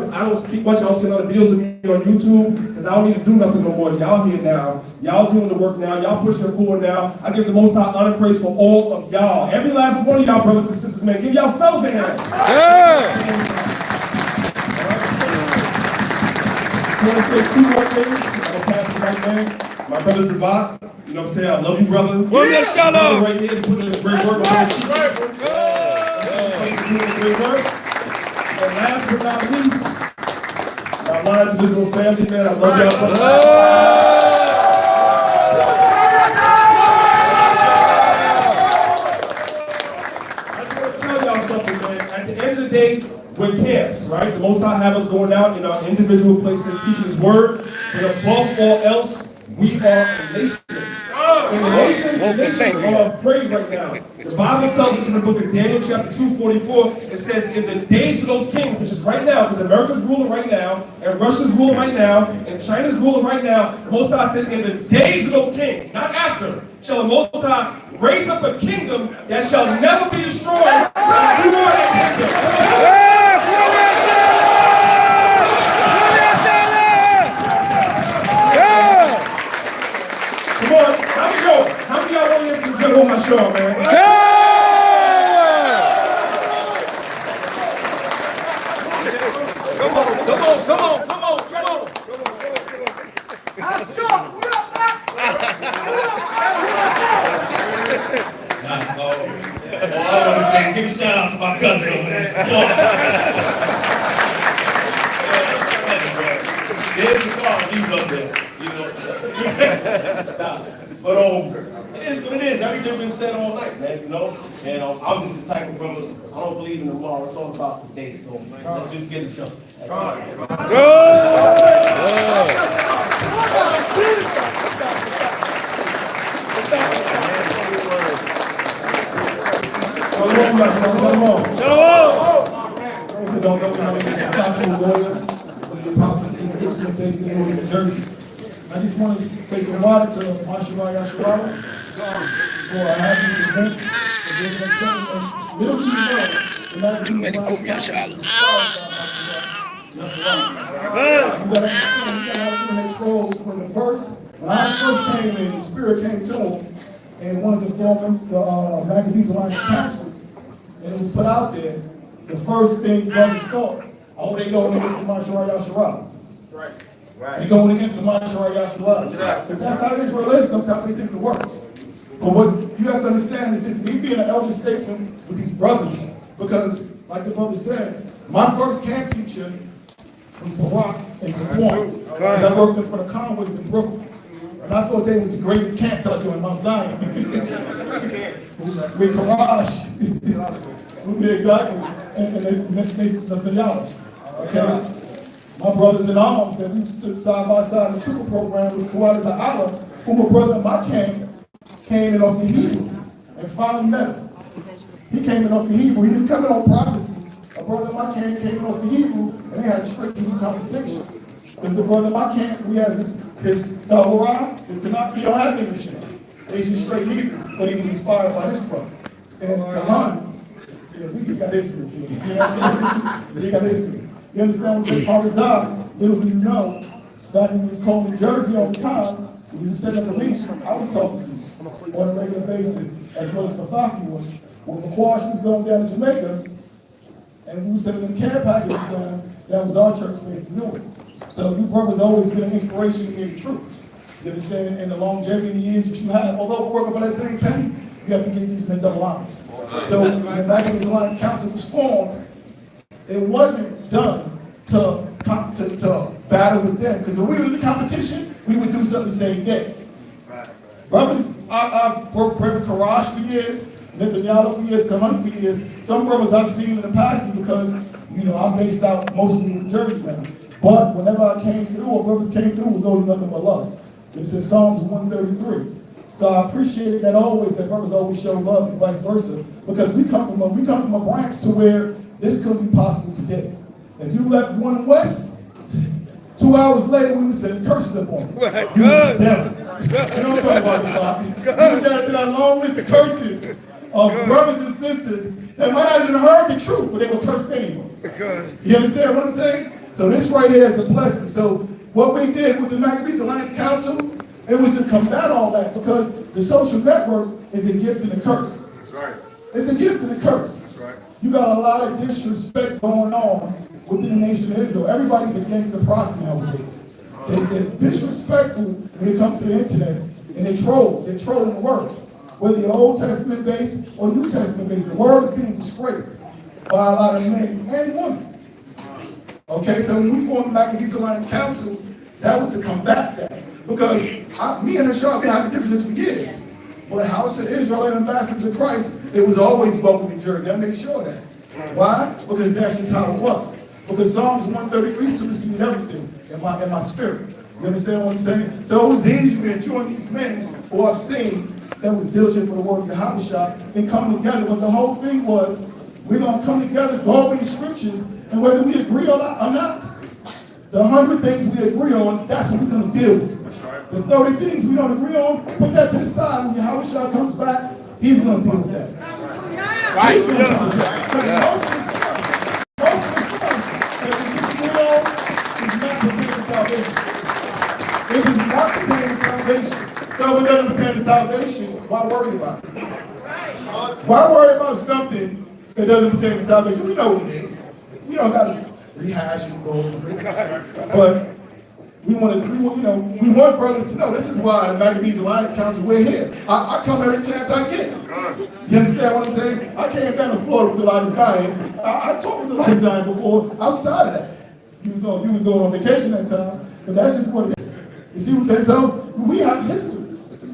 I don't speak much. Y'all see a lot of videos of me on YouTube because I don't need to do nothing no more. Y'all here now. Y'all doing the work now. Y'all pushing forward now. I give the Most High honor and praise for all of y'all. Every last one of y'all brothers and sisters, man. Give yourselves a hand. Good. I want to say two more things. I'm going to pass it right there. My brother Zavat, you know what I'm saying? I love you, brother. Yasharahla. Right here is putting in great work. Great work. And last but not least, my Lions of Israel family, man, I love y'all. I just want to tell y'all something, man. At the end of the day, we're camps, right? The Most High have us going out in our individual places teaching His word. But above all else, we are a nation. And the nations are afraid right now. The Bible tells us in the book of Daniel chapter 2:44, it says, in the days of those kings, which is right now, because America's ruling right now, and Russia's ruling right now, and China's ruling right now, the Most High said, in the days of those kings, not after, shall the Most High raise up a kingdom that shall never be destroyed. And we want that kingdom. Come on, how many of y'all want to jump on my show, man? Come on. I want to say, give a shout out to my cousin over there. There's the car, he's up there, you know. But it is what it is. Everything been said all night, man, you know. And I'm just the type of brother, I don't believe in tomorrow. It's all about today. So let's just get it done. That's it. Don't know, he's a popular lawyer with the Apostle Institution based in New Jersey. I just want to say good morning to Masharah Yasharahla for having this event and giving us something. Little do you know, the man who's Yasharahla. You gotta understand, you gotta have to control when I first came in, the Spirit came to him and wanted to form the Maccabees Alliance Council. And it was put out there. The first thing brothers thought, oh, they going to Mr. Masharah Yasharahla. Right. They're going against the Masharah, Yasharahla. If that's how Israel is, sometimes they think the worst. But what you have to understand is this, me being an elder statesman with these brothers, because, like the brother said, my first camp teacher was Barack and Zaquan, because I worked for the Conways in Brooklyn. And I thought they was the greatest camp till I joined Mount Zion. With Courage. Exactly. And the theology. Okay? My brothers in arms that we stood side by side in the triple program with Yasharahla, who my brother in my camp came in off the Hebrew and finally met him. He came in off the Hebrew. He didn't come in on prophecy. A brother in my camp came in off the Hebrew and they had strict Hebrew conversation. Because the brother in my camp, he has his Torah, his Tanakh, he don't have English in it. He's just straight Hebrew, but he was inspired by this brother. And Kahan, we just got history, you know? We got history. You understand what I'm saying? Parmesan, little do you know, back when he was calling New Jersey all the time, when he was setting up the links, I was talking to him on a regular basis, as well as Mafafi was. When McQuash was going down to Jamaica, and we were sending them care packages down, that was our church based in Newark. So you brothers always been an inspiration to hear the truth. You understand? And the longevity of the years that you have, although we're working for that same penny, you have to give these men double honors. So when the Maccabees Alliance Council was formed, it wasn't done to battle with them. Because when we were in the competition, we would do something the same day. Brothers, I've worked with Courage for years, Netanyahu for years, Kahani for years. Some brothers I've seen in the past because, you know, I'm based out mostly in New Jersey now. But whenever I came through, or brothers came through, it was always nothing but love. It says Psalms 133. So I appreciate that always, that brothers always show love and vice versa. Because we come from a branch to where this couldn't be possible today. If you left 1 West, 2 hours later we were sending curses upon you. Good. You know what I'm talking about, Bobby? You was added to that long list of curses of brothers and sisters that might not even heard the truth, but they were cursed anyway. You understand what I'm saying? So this right here is a blessing. So what we did with the Maccabees Alliance Council, it was to combat all that because the social network is a gift and a curse. That's right. It's a gift and a curse. That's right. You got a lot of disrespect going on within the nation of Israel. Everybody's against the prophet nowadays. They're disrespectful when it comes to the internet. And they troll. They're trolling the word. Whether you're Old Testament based or New Testament based, the word is being disgraced by a lot of men and women. Okay, so when we formed the Maccabees Alliance Council, that was to combat that. Because me and Yasharahla been having differences for years. But House of Israel and Ambassadors of Christ, it was always welcome in Jersey. I make sure of that. Why? Because that's just how it was. Because Psalms 133 superseded everything in my spirit. You understand what I'm saying? So it was easy to join these men who I've seen that was diligent for the word of Yahushua and come together. But the whole thing was, we're going to come together, go over these scriptures, and whether we agree or not, the 100 things we agree on, that's what we're going to deal with. The 30 things we don't agree on, put that to the side. When Yahushua comes back, he's going to deal with that. Right. Most of the stuff that we agree on is not pertaining to salvation. If it's not pertaining to salvation, so if it doesn't pertain to salvation, why worry about it? Why worry about something that doesn't pertain to salvation? We know what it is. We don't got to rehash and go over it. But we want brothers to know. This is why the Maccabees Alliance Council, we're here. I come every chance I get. You understand what I'm saying? I came down to Florida with the Light of Zion. I talked with the Light of Zion before outside of that. You was going on vacation that time, but that's just what it is. You see what I'm saying? So we have history.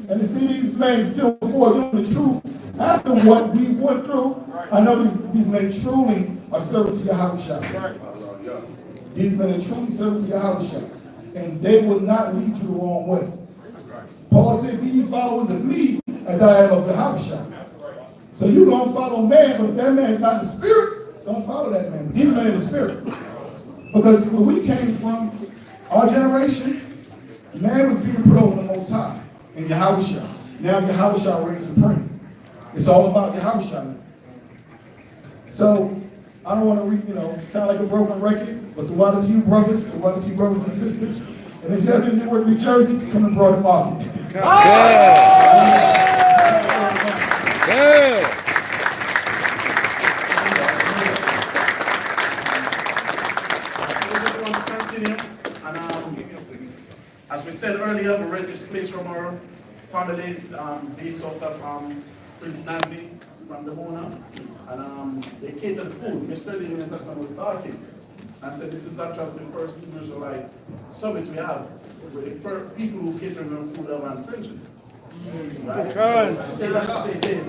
And to see these men still forward doing the truth after what we went through, I know these men truly are servants to Yahushua. These men are truly servants to Yahushua. And they will not lead you the wrong way. Paul said, be ye followers of me as I am of Yahushua. So you're going to follow man, but if that man is not in the spirit, don't follow that man. These men in the spirit. Because where we came from, our generation, man was being put over the Most High in Yahushua. Now Yahushua reigns supreme. It's all about Yahushua now. So I don't want to sound like a broken record, but the water to you brothers, and sisters. And if you ever in Newark, New Jersey, just come and Broad Market. Good. Good. I just want to continue, and As we said earlier, we rent this place from our family based out of Prince Nazi from the Mona. And they cater the food. Yesterday, when I was talking, and said this is actually the first Israelite summit we have with the people who cater their food around fringes. Right? So I say that to say this.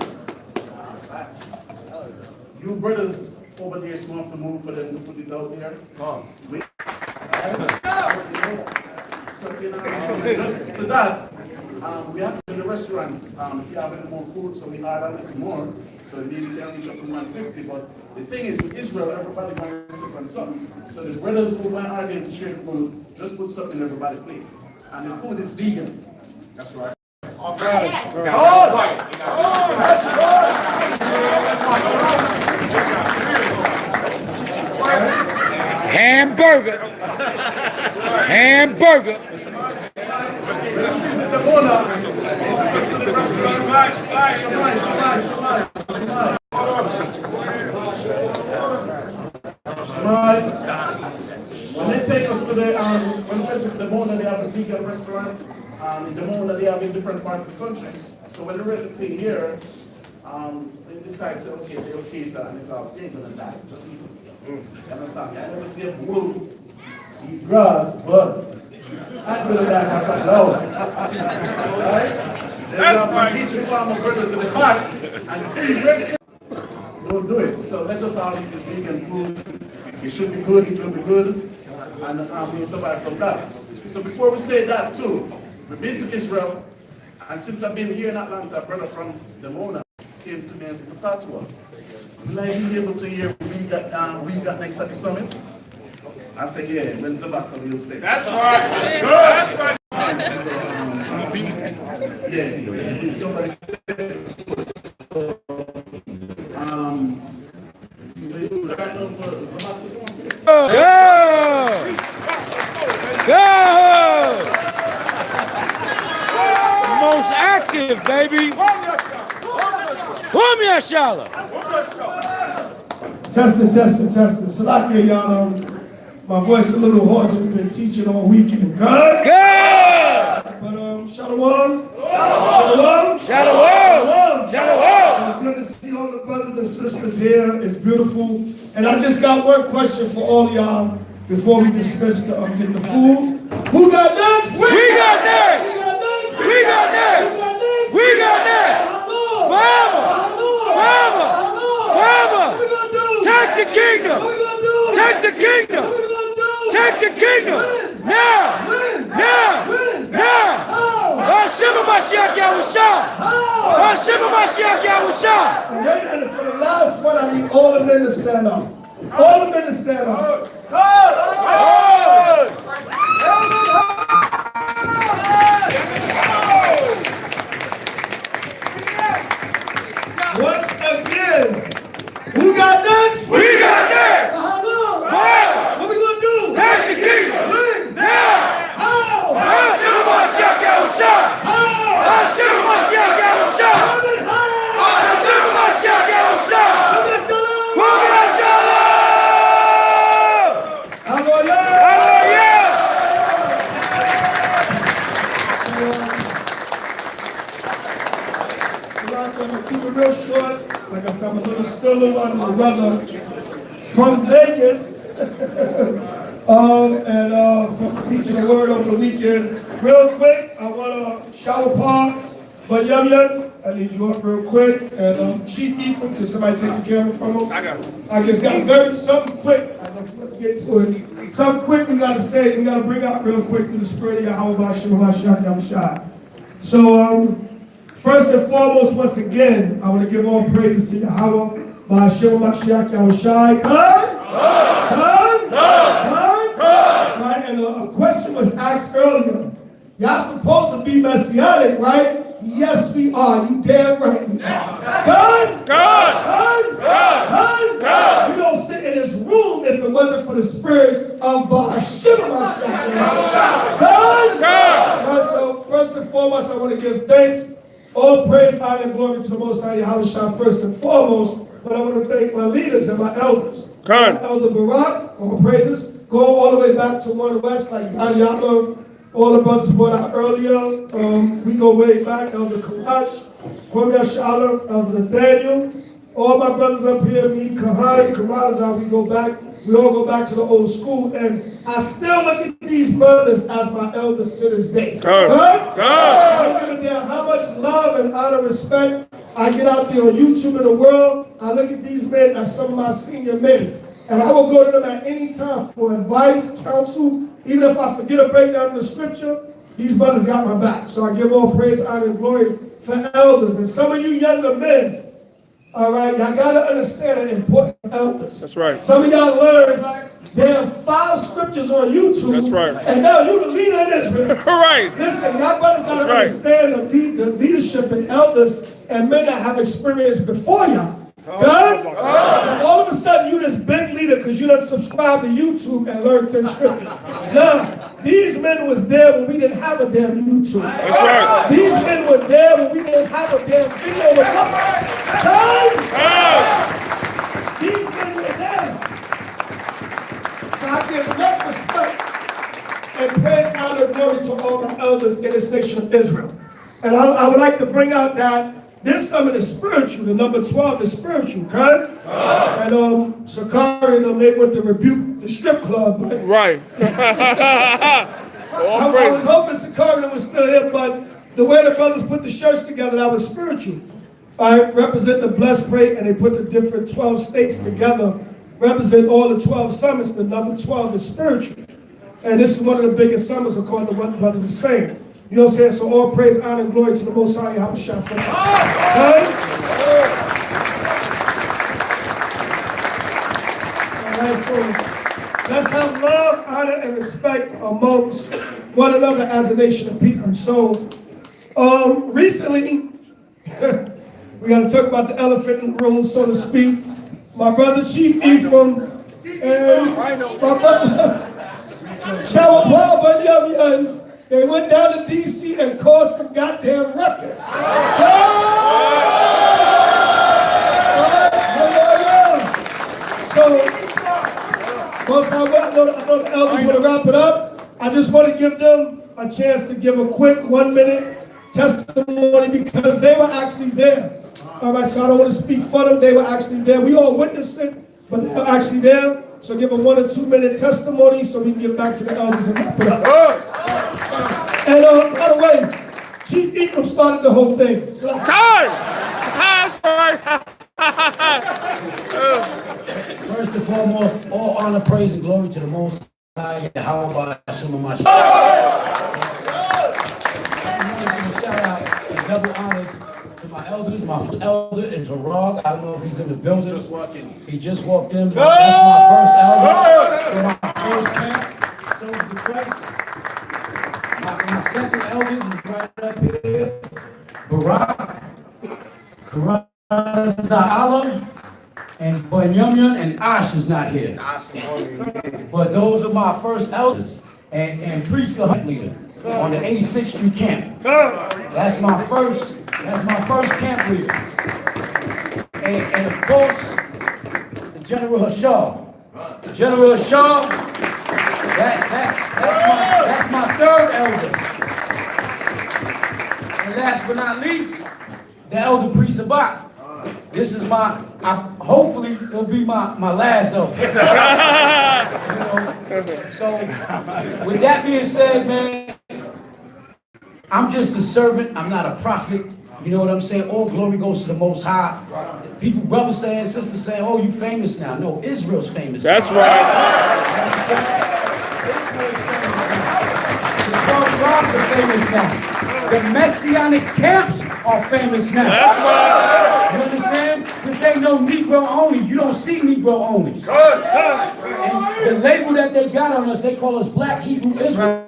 You brothers over there still have to move for them to put it out there. We, so, just to that, we have to in the restaurant, if you have any more food, so we add a little more. So maybe we can reach up to 150. But the thing is, with Israel, everybody wants to sit on something. So the brothers who want are to share food, just put something in everybody's plate. And the food is vegan. That's right. Hamburger. Hamburger. Visit the Mona. Visit the restaurant. When they take us to the when we went to the Mona, they have a vegan restaurant. In the Mona, they have in different parts of the country. So when they read the thing here, they decide, say, okay, they okay that, and it's all, they ain't gonna die, just eat it. You understand? I never see a wolf eat grass, but I'm gonna die for a couple hours. Right? There's our teaching farmer brothers in the back, and the restaurant don't do it. So let us all eat this vegan food. It should be good, it will be good, and we'll survive from that. So before we say that too, we've been to Israel, and since I've been here in Atlanta, a brother from the Mona came to me and said, talk to us. Will I be able to hear we got next at the summit? I said, yeah, when Zabaka will say. That's right. That's good. That's right. Yeah, somebody said, so it's right now for Zabaka. Go! Go! Most active, baby. Boom, Yasharahla. Testing. Salakia, y'all. My voice a little hoarse. We've been teaching all weekend. Good? Good! But shalom. Shalom. Shalom. Shalom. It's good to see all the brothers and sisters here. It's beautiful. And I just got one question for all y'all before we dismiss to get the food. Who got next? We got next. We got next. We got next. Forever. Forever. Forever. Take the kingdom. Take the kingdom. Take the kingdom. Now. Hashem Mashiach Yahushua. Hashem Mashiach Yahushua. And for the last one, I need all the men to stand up. All the men to stand up. Once again, who got next? We got next. What we gonna do? Take the kingdom. Now. How? Hashem Mashiach Yahushua. Hashem Mashiach Yahushua. Hashem Mashiach Yahushua. Boom, Yasharahla. Hallelujah. I'm gonna keep it real short. Like I said, I'm still a little under the weather from Vegas. And from teaching the word over the weekend. Real quick, I want to shower park. But Yum, I need you up real quick. And Chief Ephraim, can somebody take the camera from him? I got it. I just got something quick. I don't want to get to it. Something quick we got to say. We got to bring out real quick to the spirit of Yahweh Shah. So, first and foremost, once again, I want to give all praise to Yahweh Ba'ashem Mashiach Yahushai. Right? And a question was asked earlier. Y'all supposed to be messianic, right? Yes, we are. You damn right we are. God. We don't sit in this room if it wasn't for the spirit of Ba'ashem Mashiach Yahushai. Right, so first and foremost, I want to give thanks. All praise, honor, and glory to the Most High Yahushua first and foremost. But I want to thank my leaders and my elders. My Elder Barak, all praises, go all the way back to 1 West, like Yama, all the brothers brought out earlier. We go way back, Elder Karash, Yasharahla, Elder Nathaniel, all my brothers up here, me, Kahani, Karazar, we all go back to the old school, and I still look at these brothers as my elders to this day. I don't give a damn how much love and honor, respect I get out there on YouTube in the world. I look at these men as some of my senior men. And I will go to them at any time for advice, counsel. Even if I forget a breakdown in the scripture, these brothers got my back. So I give all praise, honor, and glory for elders. And some of you younger men, all right, y'all got to understand the importance of elders. That's right. Some of y'all learn there are 5 scriptures on YouTube. That's right. And now you're the leader in Israel. Right. Listen, y'all brothers got to understand the leadership and elders and men that have experience before y'all. God? And all of a sudden, you this big leader because you done subscribe to YouTube and learn 10 scriptures. Now, these men was there when we didn't have a damn YouTube. That's right. These men were there when we didn't have a damn video to look. God? These men were there. So I give enough respect and praise, honor, and glory to all the elders in this nation of Israel. And I would like to bring out that this summit is spiritual. The number 12 is spiritual, okay? And Sakari and them, they went to rebuke the strip club. But Right. I was hoping Sakari was still here, but the way the brothers put the shirts together, that was spiritual. I represent the blessed plate, and they put the different 12 states together, represent all the 12 summits. The number 12 is spiritual. And this is one of the biggest summits according to what the brothers are saying. You know what I'm saying? So all praise, honor, and glory to the Most High Yahweh. All right, so let's have love, honor, and respect amongst one another as a nation of people. So recently, we got to talk about the elephant in the room, so to speak. My brother Chief Ephraim and my brother Shower Paul Bunyan, they went down to D.C. and caused some goddamn ruckus. So, most I know the elders want to wrap it up. I just want to give them a chance to give a quick 1-minute testimony because they were actually there. All right, so I don't want to speak for them. They were actually there. We all witnessed it, but they were actually there. So give a 1 or 2 minute testimony so we can get back to the elders and wrap it up. And by the way, Chief Ephraim started the whole thing. So First and foremost, all honor, praise, and glory to the Most High. How about Masharah? Shout out and double honors to my elders. My first elder is Harag. I don't know if he's in the building. He just walked in. That's my first elder. For my first camp. So is the Christ. My second elder is right up here. Barak, Yasharahla, and Bunyan and Ash is not here. But those are my first elders. And Priesthood Hunt leader on the 86th Street camp. That's my first camp leader. And of course, the General Hashar. General Hashar, that's my third elder. And last but not least, the elder priest Abak. This is hopefully it'll be my last elder. You know? So with that being said, man, I'm just a servant. I'm not a prophet. You know what I'm saying? All glory goes to the Most High. People, brothers saying, sisters saying, oh, you famous now. No, Israel's famous. That's now. right. The 12 tribes are famous now. The Messianic camps are famous now. That's right. You understand? This ain't no Negro only. You don't see Negro onlys. And the label that they got on us, they call us Black Hebrew Israel.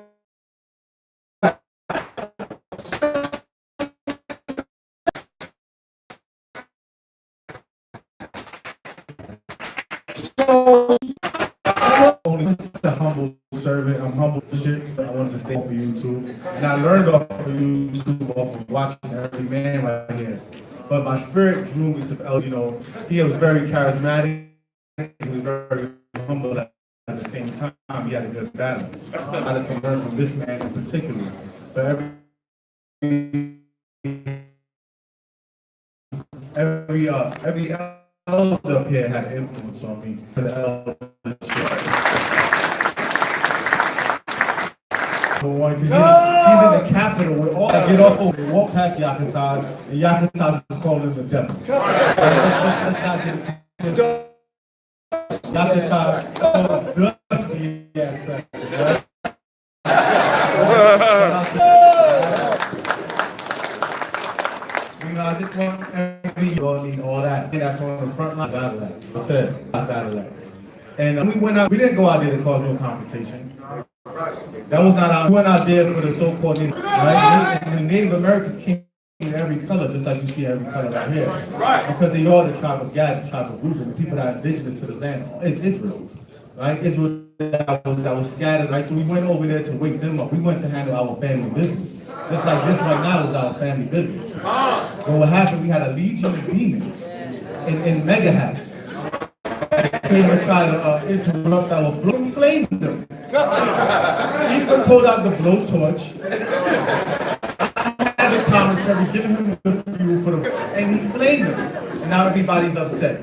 A humble servant. I'm humble to shit. I wanted to stay off of YouTube. And I learned off of YouTube off of watching every man right here. But my spirit drew me to El. You know, he was very charismatic. He was very humble at at the same time, he had a good balance. I had to learn from this man in particular. But every elder up here had an influence on me for the eldership. Because he's in the capital with all that get off over, walk past Yakataz, and Yakataz is calling him the devil. Let's not get into it. Yakataz dusty aspect. You know, I just want every you all need all that. That's on the front line. Battle axe. I said battle axe. And we went out. We didn't go out there to cause no confrontation. That was not our. We went out there for the so-called Native. Right? And the Native Americans came in every color, just like you see every color right here. Right. Because they are the tribe of Gad, the tribe of Reuben, the people that are indigenous to this land. It's Israel, right? Israel that was scattered, right? So we went over there to wake them up. We went to handle our family business. Just like this right now is our family business. But what happened, we had a legion of demons in mega hats. Came and tried to interrupt our flow and flamed them. Even pulled out the blowtorch. I had the commentary, giving him the fuel for the, and he flamed them. And now everybody's upset.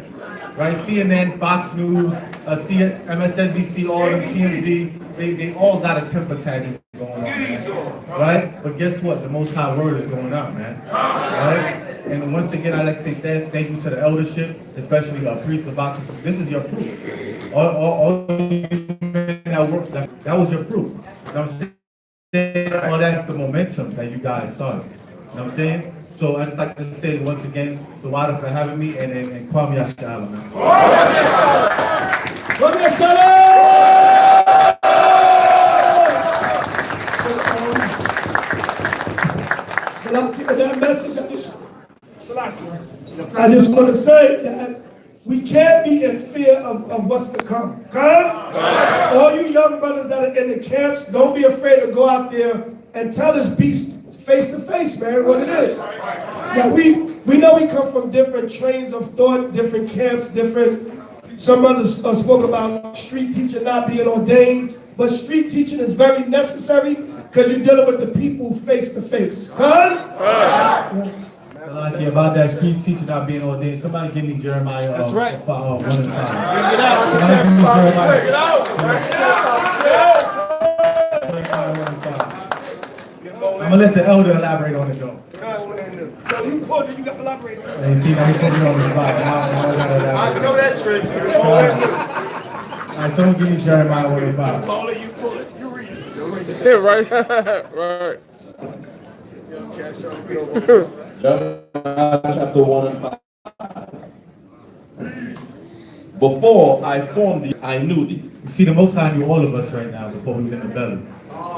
Right? CNN, Fox News, MSNBC, all of them, TMZ, they all got a temper tantrum going on, man. Right? But guess what? The Most High word is going out, man. Right? And once again, I'd like to say thank you to the eldership, especially Priest Sabbath. This is your fruit. All that work, that was your fruit. You know what I'm saying? All that's the momentum that you guys started. You know what I'm saying? So I just like to say once again, Sawada for having me, and Kwame Yasharahla, man. Kwame Yasharahla! So that message, I just want to say that we can't be in fear of what's to come. All you young brothers that are in the camps, don't be afraid to go out there and tell this beast face to face, man, what it is. Now we know we come from different trains of thought, different camps, some brothers spoke about street teaching not being ordained, but street teaching is very necessary because you're dealing with the people face to face. About that street teaching not being ordained, somebody give me Jeremiah. That's right. 1 and 5. Bring it out. Bring it out. I'm gonna let the elder elaborate on it though. You quoted, you got to elaborate. And you see, now he put me on the spot. I know that trick. All right, someone give me Jeremiah 1 and 5. You pull it. You read it. Yeah, right. Right. Jeremiah chapter 1 and 5. Before I formed thee, I knew thee. You see, the Most High knew all of us right now before we was in the belly.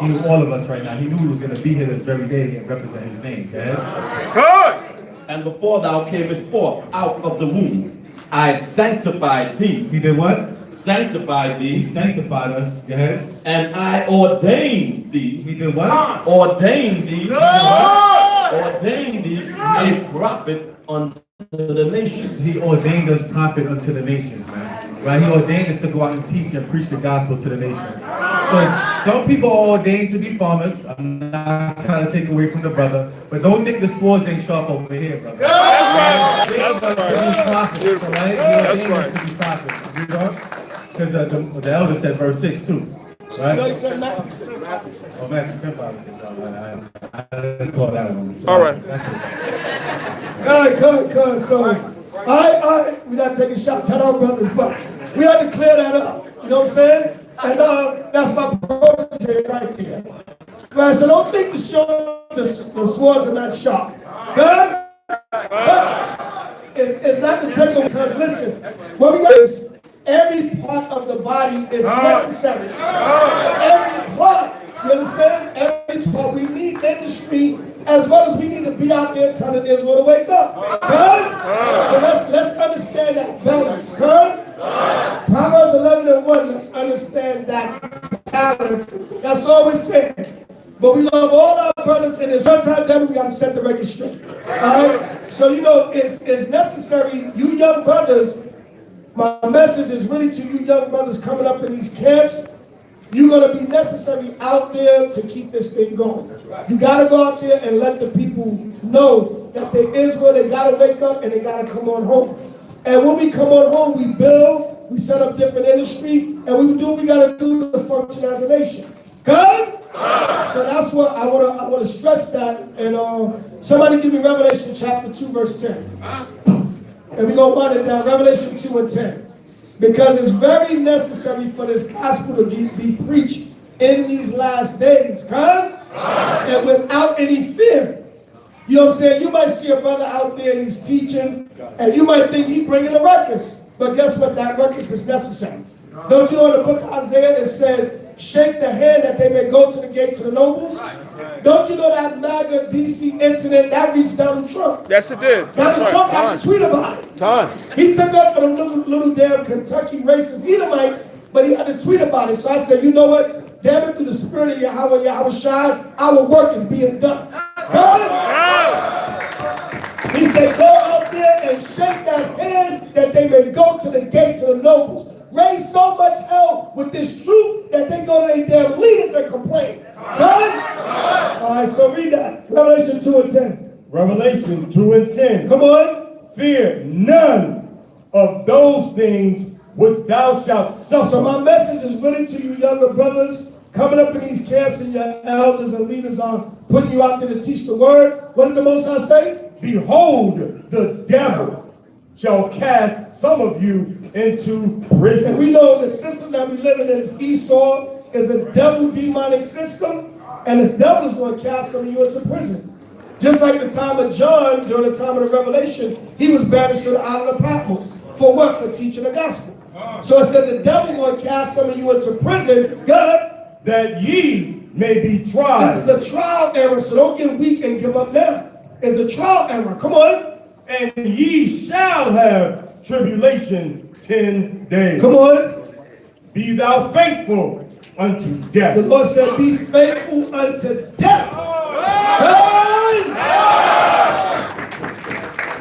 He knew all of us right now. He knew he was going to be here this very day and represent his name. Good. And before thou camest forth out of the womb, I sanctified thee. He did what? Sanctified thee. He sanctified us. Go ahead. And I ordained thee. He did what? Ordained thee. Ordained thee a prophet unto the nations. He ordained us prophet unto the nations, man. Right? He ordained us to go out and teach and preach the gospel to the nations. So some people are ordained to be farmers. I'm not trying to take away from the brother, but don't think the swords ain't sharp over here, brother. That's right. That's right. Prophets, right? That's right. To be prophets, you know? Because the elder said verse 6 too. Right? No, he said Matthew 10. Oh, Matthew 10, I didn't call that one. So All right. That's it. Good. So, we're not taking shots at our brothers, but we had to clear that up. You know what I'm saying? And that's my protege right there. Right, so don't think the swords are not sharp. Good? It's not to take them, because listen, what we got is every part of the body is necessary. Every part, you understand? Every part. We need industry as well as we need to be out there telling Israel to wake up. Good? So let's understand that balance. Good? Proverbs 11:1, let's understand that balance. That's all we're saying. But we love all our brothers, and there's one time that we got to set the record straight. All right? So, you know, it's necessary, you young brothers, My message is really to you young brothers coming up in these camps. You're going to be necessary out there to keep this thing going. You got to go out there and let the people know that they Israel, they got to wake up and they got to come on home. And when we come on home, we build, we set up different industry, and we do what we got to do to function as a nation. Good? So that's what I want to stress that. And somebody give me Revelation chapter 2, verse 10. And we're going to run it down, Revelation 2 and 10. Because it's very necessary for this gospel to be preached in these last days, and without any fear. You know what I'm saying? You might see a brother out there and he's teaching, and you might think he's bringing a ruckus. But guess what? That ruckus is necessary. Don't you know in the book of Isaiah it said, shake the hand that they may go to the gates of the nobles? Don't you know that MAGA DC incident, that reached Donald Trump? Yes, it did. Donald Trump had to tweet about it. He took up for them little damn Kentucky racist Edomites, but he had to tweet about it. So I said, you know what? Damn it, through the spirit of Yahweh Shai, our work is being done. He said, go out there and shake that hand that they may go to the gates of the nobles. Raise so much hell with this truth that they go to their damn leaders and complain. All right, so read that. Revelation 2 and 10. Revelation 2 and 10. Come on. Fear none of those things which thou shalt suffer. So my message is really to you younger brothers coming up in these camps, and your elders and leaders are putting you out there to teach the word. What did the Most High say? Behold, the devil shall cast some of you into prison. And we know the system that we live in is Esau, is a devil demonic system, and the devil is going to cast some of you into prison. Just like the time of John, during the time of the Revelation, he was banished to the island of Patmos. For what? For teaching the gospel. So it said the devil going to cast some of you into prison, God, that ye may be tried. This is a trial error, so don't get weak and give up now. It's a trial error. Come on. And ye shall have tribulation 10 days. Come on. Be thou faithful unto death. The Lord said, be faithful unto death.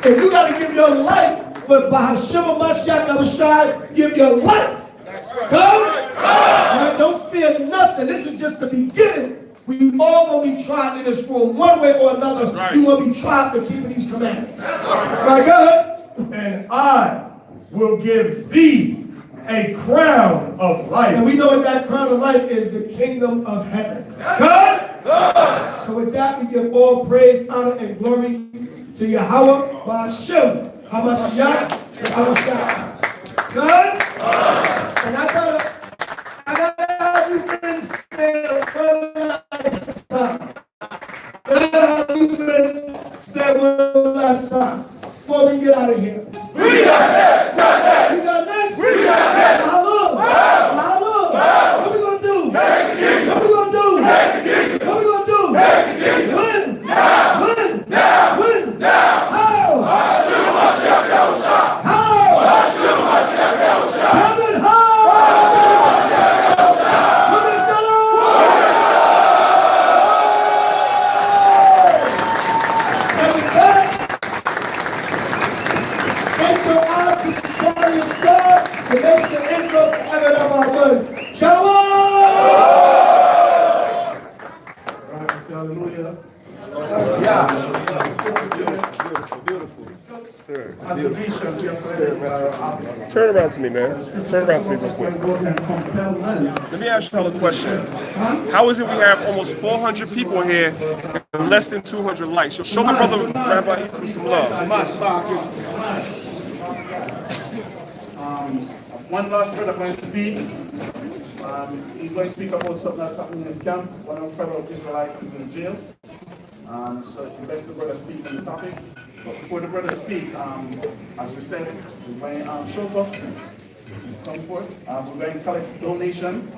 If you got to give your life for Bahashim Mashiach Abishai, give your life. Right, don't fear nothing. This is just the beginning. We all will be tried in this room, one way or another. You will be tried for keeping these commandments. Right, go ahead. And I will give thee a crown of life. And we know what that crown of life is, the kingdom of heaven. God? So with that, we give all praise, honor, and glory to Yahweh, Ba'ashem, Hamashiach, Hamashiach. God? And I gotta have you friends stay one last time. I gotta have you friends stay one last time before we get out of here. We got next! We got next! We got next! How long? How long? What we gonna do? Take the kingdom! What we gonna do? Take the kingdom! What we gonna do? Take the kingdom! When? Now! When? Now! When? Now! How? Coming home! Turn around to me, man. Turn around to me real quick. Let me ask you a question. How is it we have almost 400 people here and less than 200 likes? Show my brother Rabbi Ephraim some love. One last brother going to speak. He's going to speak about something that's happening in his camp. One of our fellow Israelites is in jail. So it's best the brother speak on the topic. But before the brother speak, as we said, we're going to show up, come forth. We're going to collect donations.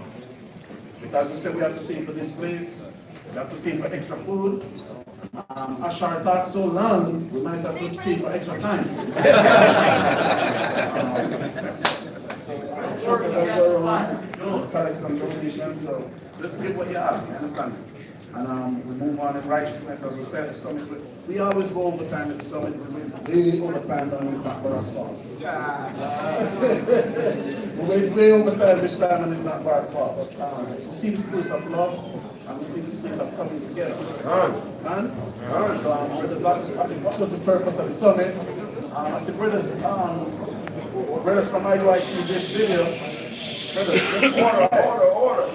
Because we said we have to pay for this place, we have to pay for extra food. Ashar talked so long, we might have to pay for extra time. Collect some donations, so just give what you have, you understand? And we move on in righteousness, as we said, the summit. We always go overtime at the summit. Way overtime done is not for us all. Way overtime this time and it's not for us all. But we see the spirit of love and we see the spirit of coming together. And so, brothers, what was the purpose of the summit? I said, brothers from IUIC this video. Brothers, order.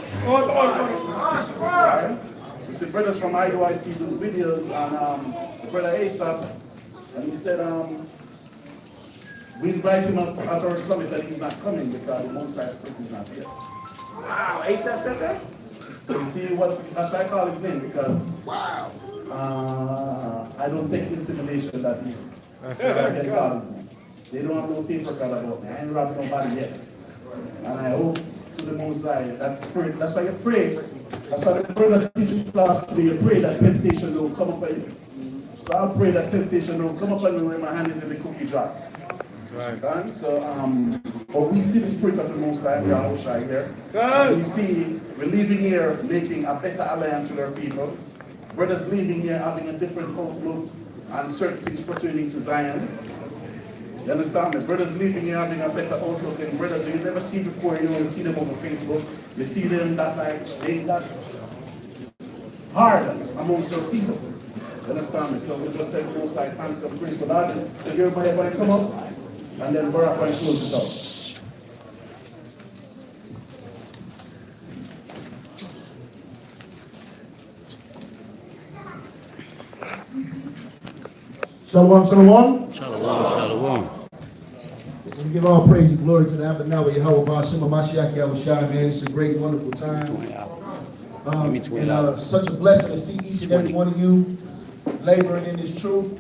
We see brothers from IUIC do videos, and brother Asaph, and he said we invite him at our summit, but he's not coming because the Most High Spirit is not here. Wow, Asaph said that? So you see that's why I call his name, because I don't take intimidation that easy. That's right. They don't have no paper cut about me. I ain't robbing nobody yet. And I hope to the Most High, that spirit, that's why you pray. That's why the brother teaches us today, you pray that temptation don't come up on you. So I'll pray that temptation don't come up on me when my hand is in the cookie jar. Right. And so, but we see the spirit of the Most High, Yahushua here. We see we're leaving here making a better alliance with our people. Brothers leaving here having a different outlook on certain things pertaining to Zion. You understand me? Brothers leaving here having a better outlook, and brothers you never see before, you see them over Facebook. You see them that they that hard amongst our people. You understand me? So we just say Most High thanks and praise for that. And so everybody come up, and then we're up and close it out. Shalom, shalom. Shalom, shalom. We give all praise and glory to the Abba Yahweh Ba'ashim Mashiach Yahushua, man. It's a great, wonderful time. Such a blessing to see each and every one of you laboring in this truth.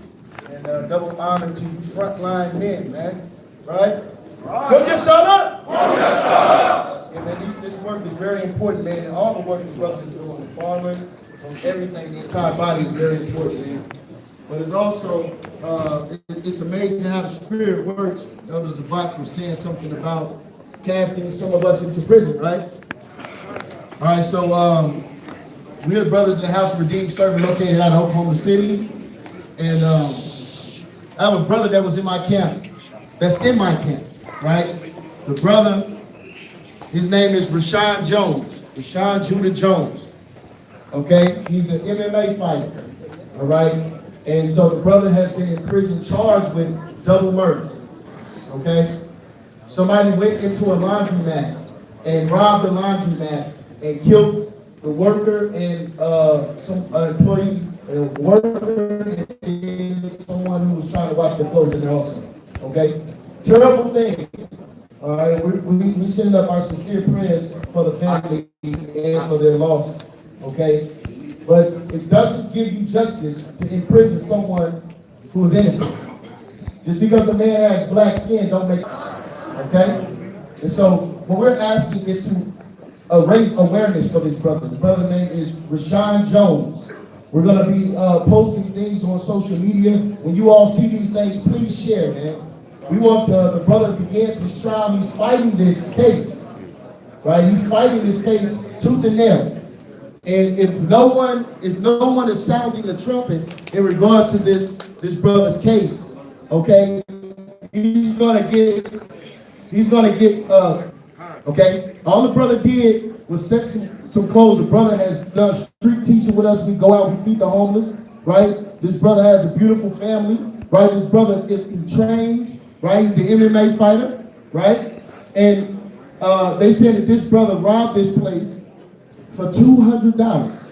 And double honor to you frontline men, man. Right? Go Yasharahla! Yeah, man, this work is very important, man. And all the work the brothers are doing, the farmers, everything, the entire body is very important, man. But it's also, it's amazing how the Spirit works. Elders Devach was saying something about casting some of us into prison, right? All right, so we're the brothers in the House of Redeemed Servant located out of Oklahoma City. And I have a brother that was in my camp, that's in my camp, right? The brother, his name is Rashawn Jones, Rashawn Judah Jones, okay? He's an MMA fighter, all right? And so the brother has been in prison charged with double murder, okay? Somebody went into a laundromat and robbed the laundromat and killed the worker and some employee, a worker and someone who was trying to wash their clothes in there also, okay? Terrible thing, all right? We send up our sincere prayers for the family and for their loss, okay? But it doesn't give you justice to imprison someone who is innocent. Just because the man has black skin don't make it, okay? And so what we're asking is to raise awareness for this brother. The brother's name is Rashawn Jones. We're gonna be posting things on social media. When you all see these things, please share, man. We want the brother begins his trial. He's fighting this case, right? He's fighting this case tooth and nail. And if no one is sounding the trumpet in regards to this brother's case, okay, he's gonna get okay. All the brother did was set some clothes. The brother has done street teaching with us. We go out, we feed the homeless, right? This brother has a beautiful family, right? This brother he trains, right? He's an MMA fighter, right? And they said that this brother robbed this place for $200.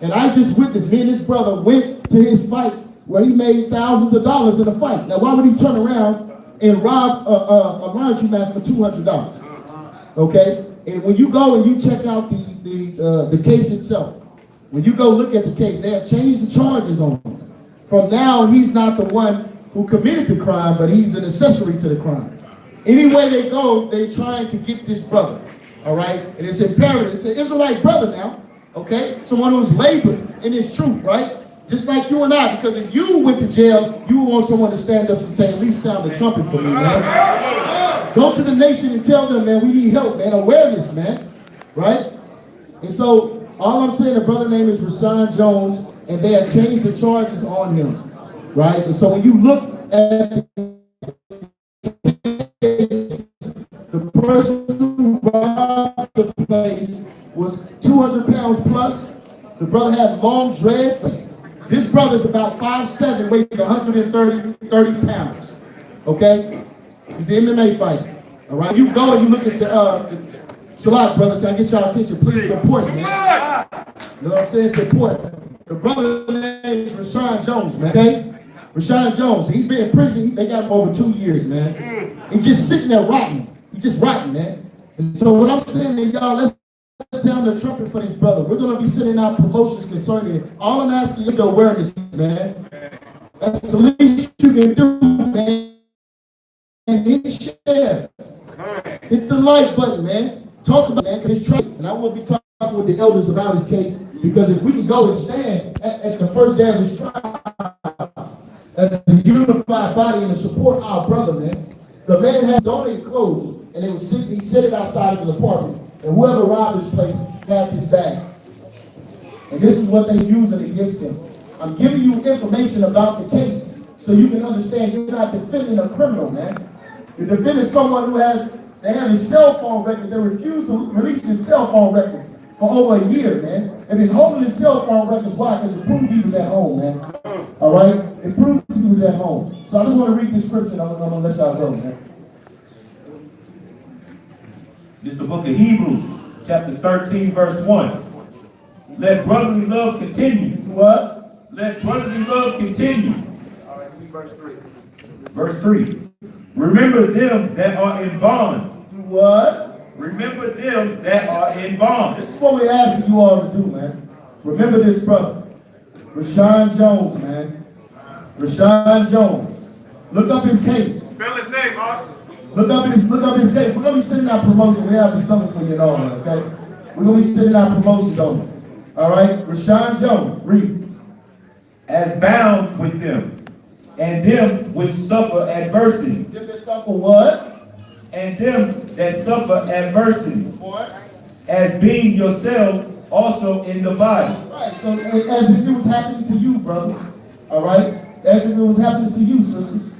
And I just witnessed, me and this brother went to his fight where he made thousands of dollars in a fight. Now, why would he turn around and rob a laundromat for $200? Okay? And when you go and you check out the case itself, when you go look at the case, they have changed the charges on him. From now, he's not the one who committed the crime, but he's an accessory to the crime. Anywhere they go, they're trying to get this brother. All right, and it's imperative. It's an Israelite brother now, okay? Someone who's labored in his truth, right? Just like you and I, because if you went to jail, you would want someone to stand up and say, at least sound the trumpet for me, man. Go to the nation and tell them, man, we need help, man, awareness, man, right? And so All I'm saying, the brother name is Rashawn Jones, and they have changed the charges on him, right? And so when you look at the person who robbed the place was 200 pounds plus. The brother had long dreads. This brother's about 5'7", weighs 130 pounds. Okay? He's an MMA fighter. All right? You go and you look at it's a lot, brothers. Can I get y'all attention? Please support me, man. You know what I'm saying? Support. The brother's name is Rashawn Jones, man. Okay? Rashawn Jones. He's been in prison. They got him over 2 years, man. He's just sitting there rotting. He's just rotting, man. And so what I'm saying to y'all, let's sound the trumpet for this brother. We're going to be sending out promotions concerning it. All I'm asking is the awareness, man. That's the least you can do, man. And hit share. Hit the like button, man. Talk about it, man, because it's trouble. And I will be talking with the elders about his case, because if we can go and stand at the first day of his trial as a unified body and to support our brother, man. The man had donated clothes, and he set it outside of his apartment. And whoever robbed his place had his bag. And this is what they used against him. I'm giving you information about the case so you can understand you're not defending a criminal, man. You're defending someone who they have his cell phone records. They refused to release his cell phone records for over a year, man. They've been holding his cell phone records. Why? Because it proved he was at home, man. All right? It proved he was at home. So I just want to read this scripture, and I'm going to let y'all go, man. This is the book of Hebrews, chapter 13, verse 1. Let brotherly love continue. What? Let brotherly love continue. All right, read verse 3. Verse 3. Remember them that are in bond. Do what? Remember them that are in bond. This is what we're asking you all to do, man. Remember this brother. Rashawn Jones, man. Rashawn Jones. Look up his case. Spell his name, Mark. Look up his case. We're going to be sending out promotions. We have this coming for you and all that, okay? We're going to be sending out promotions on him. All right? Rashawn Jones, read. As bound with them, and them which suffer adversity. Them that suffer what? And them that suffer adversity. What? As being yourselves also in the body. Right, so as if it was happening to you, brother. All right? As if it was happening to you, sisters.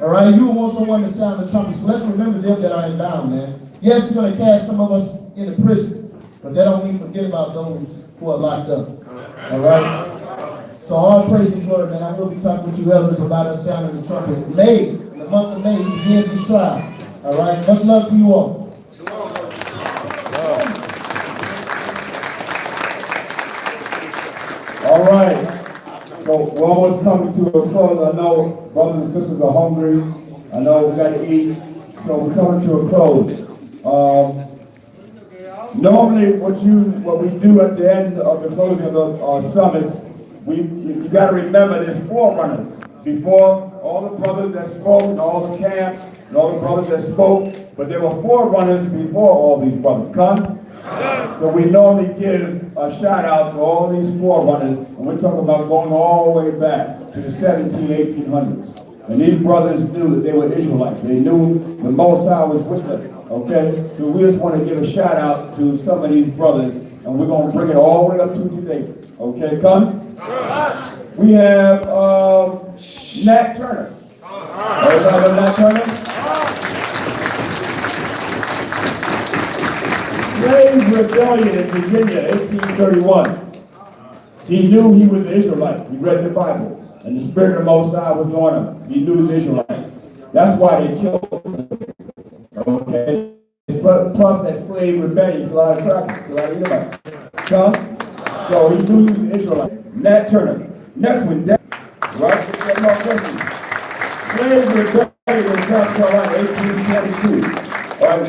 All right? You want someone to sound the trumpet. So let's remember them that are in bound, man. Yes, he's going to cast some of us into prison, but that don't mean forget about those who are locked up. All right? So all praise and glory, man. I will be talking with you elders about us sounding the trumpet. May, in the month of May, he begins his trial. All right? Much love to you all. All right. So we're almost coming to a close. I know brothers and sisters are hungry. I know we got to eat. So we're coming to a close. Normally, what we do at the end of the closing of the summits, you got to remember there's forerunners. Before, all the brothers that spoke, and all the camps, and all the brothers that spoke, but there were forerunners before all these brothers. Come? So we normally give a shout out to all these forerunners, and we're talking about going all the way back to the 1800s. And these brothers knew that they were Israelites. They knew the Most High was with them. Okay? So we just want to give a shout out to some of these brothers, and we're going to bring it all the way up to today. Okay, come? We have Nat Turner. Everybody know Nat Turner? Slave rebellion in Virginia, 1831. He knew he was an Israelite. He read the Bible. And the Spirit of the Most High was on him. He knew he was an Israelite. That's why they killed him. Okay? Plus that slave rebellion, a lot of crackers, a lot of Israelites. Come? So he knew he was an Israelite. Nat Turner. Next one, right? Slave rebellion in South Carolina, 1822.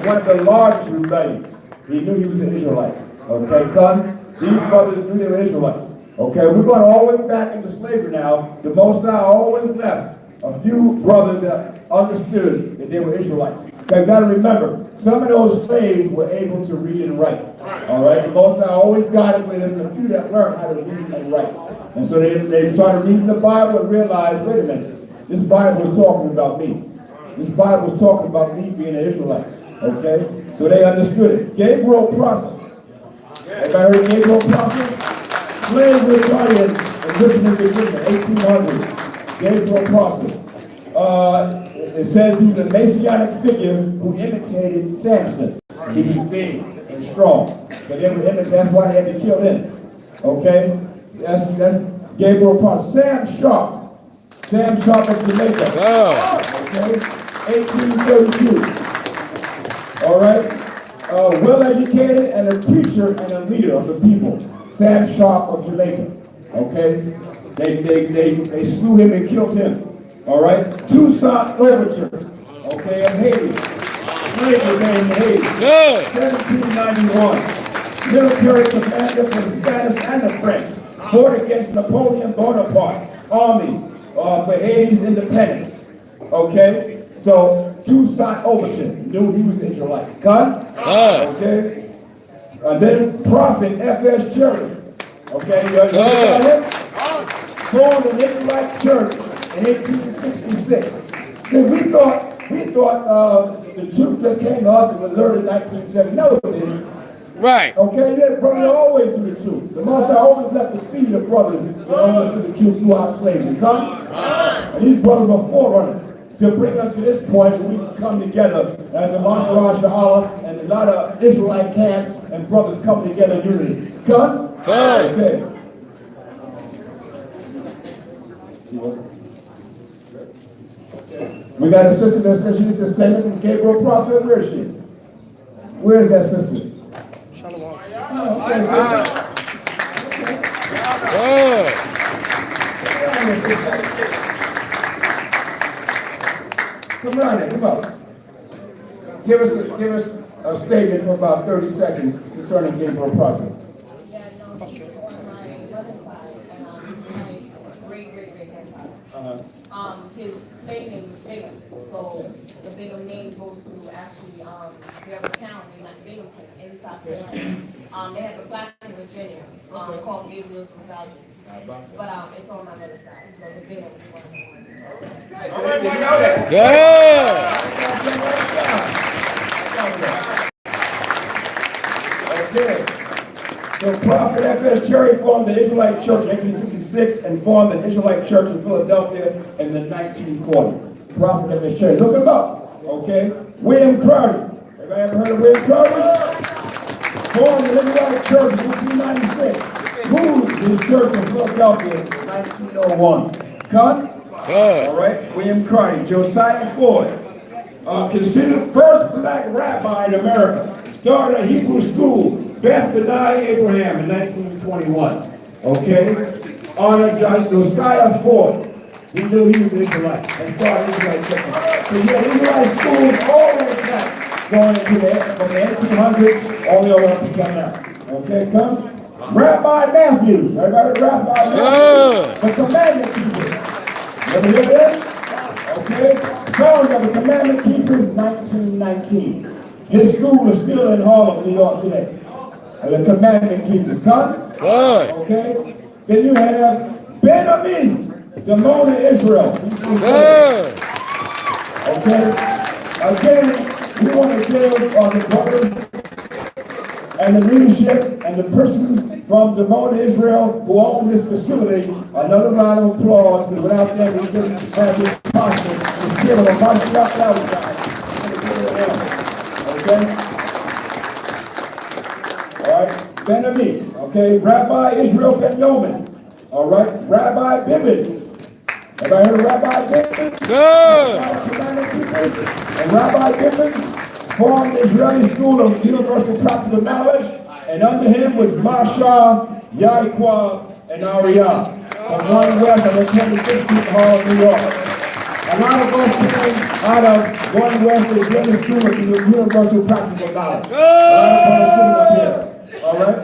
One of the largest rebellions. He knew he was an Israelite. Okay, come? These brothers knew they were Israelites. Okay, we're going all the way back into slavery now. The Most High always left a few brothers that understood that they were Israelites. Okay, got to remember, some of those slaves were able to read and write. All right, the Most High always guided with them. A few that learned how to read and write. And so they started reading the Bible and realized, wait a minute, this Bible is talking about me. This Bible is talking about me being an Israelite. Okay? So they understood it. Gabriel Prosser. Everybody heard Gabriel Prophet? Slave rebellion in Richmond, Virginia, 1800. Gabriel Prophet. It says he's a messianic figure who imitated Samson. He was big and strong. So that's why they had to kill him. Okay? That's Gabriel Prophet. Sam Sharp. Sam Sharp of Jamaica. Okay? 1832. All right? Well-educated and a preacher and a leader of the people. Sam Sharp of Jamaica. Okay? They slew him and killed him. All right? Toussaint Overture. Okay, in Haiti. Slavery named Haiti. 1791. Military commander for the Spanish and the French. Fought against Napoleon Bonaparte. Army for Haiti's independence. Okay? So, Toussaint Overture knew he was Israelite. Cut? Okay? And then Prophet F.S. Cherry. Okay? You know about him? Formed an Israelite church in 1866. See, we thought the truth just came to us and was learned in 1970. No, it didn't. Right. Okay, that brother always do the truth. The Masharah always left the seed of brothers that understood the truth throughout slavery. Come? And these brothers were forerunners to bring us to this point where we can come together as a Masharah and a lot of Israelite camps and brothers come together in unity. Come? Okay. We got a sister that says she's descendant from Gabriel Prophet. Where is she? Where is that sister? Oh, okay, sister. Come around here, come up. Give us a statement for about 30 seconds concerning Gabriel Prophet. Yeah, no, he was on my mother's side, and my great-great-great-grandfather. His slave name was Bingham, so the Bingham name goes through actually, we have a town in like Binghamton in South Carolina. They have a plaque in Virginia called Gabriel's Rebellion, but it's on my mother's side, so the Bingham is one of them. Okay. So Prophet F.S. Cherry formed the Israelite Church in 1866 and formed the Israelite Church in Philadelphia in the 1940s. Prophet F.S. Cherry, look him up. Okay. William Crowdy. Everybody ever heard of William Crowdy? Formed the Israelite Church in 1896. Moved to the Church in Philadelphia in 1901. Cut? All right, William Crowdy. Josiah Ford, considered first black rabbi in America, started a Hebrew school, Beth Benai Abraham in 1921. Okay, honored Josiah Ford. He knew he was Israelite and started Israelite church. So you had Israelite schools all over the place, going into from the 1800s all the way up to now. Okay, come. Rabbi Matthews. Everybody, Rabbi Matthews. The commandment keeper. Ever hear that? Okay. Founder of the Commandment Keepers, 1919. His school is still in Harlem, New York today. The Commandment Keepers. Come? Okay. Then you have Ben Ami, Damona Israel. Okay. Again, we want to give the brothers and the leadership and the persons from Damona, Israel, who opened this facility, another round of applause, because without them, we couldn't have this posture, the spirit of Masharah outside. Okay? All right, Ben Ami, okay? Rabbi Israel Ben Yeoman, all right? Rabbi Bibbins. Everybody heard of Rabbi Bibbins? Good. And Rabbi Bibbins formed the Israeli School of Universal Practical Knowledge, and under him was Masharah, Yaquab, and Ariyah, from one west of the 26th Hall, New York. A lot of us came out of one west of the Israeli School of Universal Practical Knowledge. A lot of us sitting up here. All right?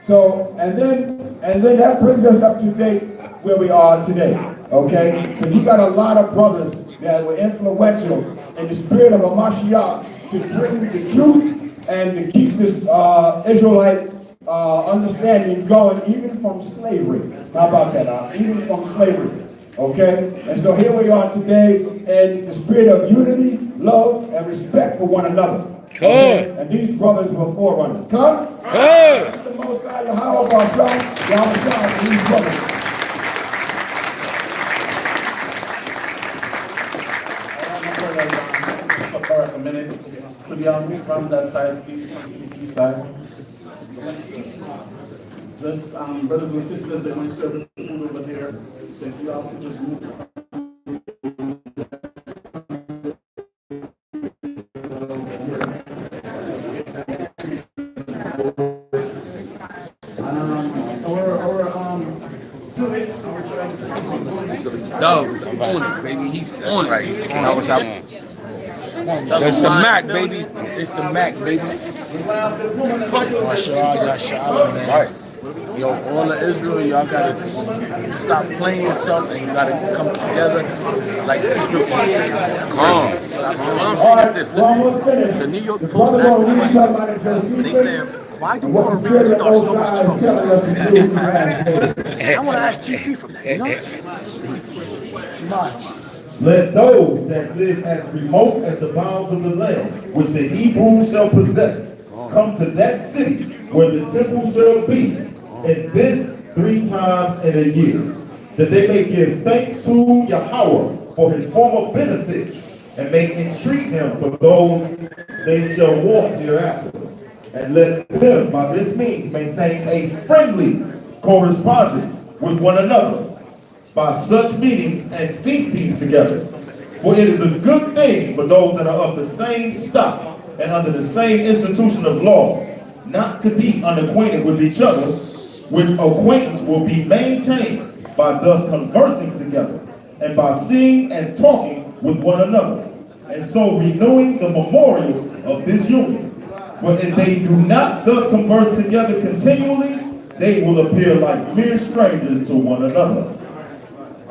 So, and then that brings us up to date where we are today. Okay? So you got a lot of brothers that were influential in the spirit of a Mashiach to bring the truth and to keep this Israelite understanding going even from slavery. How about that? Even from slavery. Okay? And so here we are today in the spirit of unity, love, and respect for one another. Okay? And these brothers were forerunners. Come. The Most High Yahweh Bashan, Yahweh and these brothers. For a minute, could you move from that side, please, from the east side? Just, brothers and sisters, they're going to serve the food over there, so if you all could just move. Dog was on it, baby. He's on it. That's the Mac, baby. It's the Mac, baby. Masharah, Yasharahla, man. Right. Yo, all of Israel, y'all gotta stop playing something. You gotta come together like the scripture said. Calm. All I'm saying is this. Listen, the New York Post asked the question. They said, why do Puerto Rico start so much trouble? I want to ask Chief from that, you know? Let those that live as remote as the bounds of the land, which the Hebrews shall possess, come to that city where the temple shall be, and this 3 times in a year, that they may give thanks to Yahweh for his former benefits, and may entreat him for those they shall walk hereafter. And let them, by this means, maintain a friendly correspondence with one another, by such meetings and feastings together. For it is a good thing for those that are of the same stock and under the same institution of laws, not to be unacquainted with each other, which acquaintance will be maintained by thus conversing together, and by seeing and talking with one another, and so renewing the memorial of this union. For if they do not thus converse together continually, they will appear like mere strangers to one another.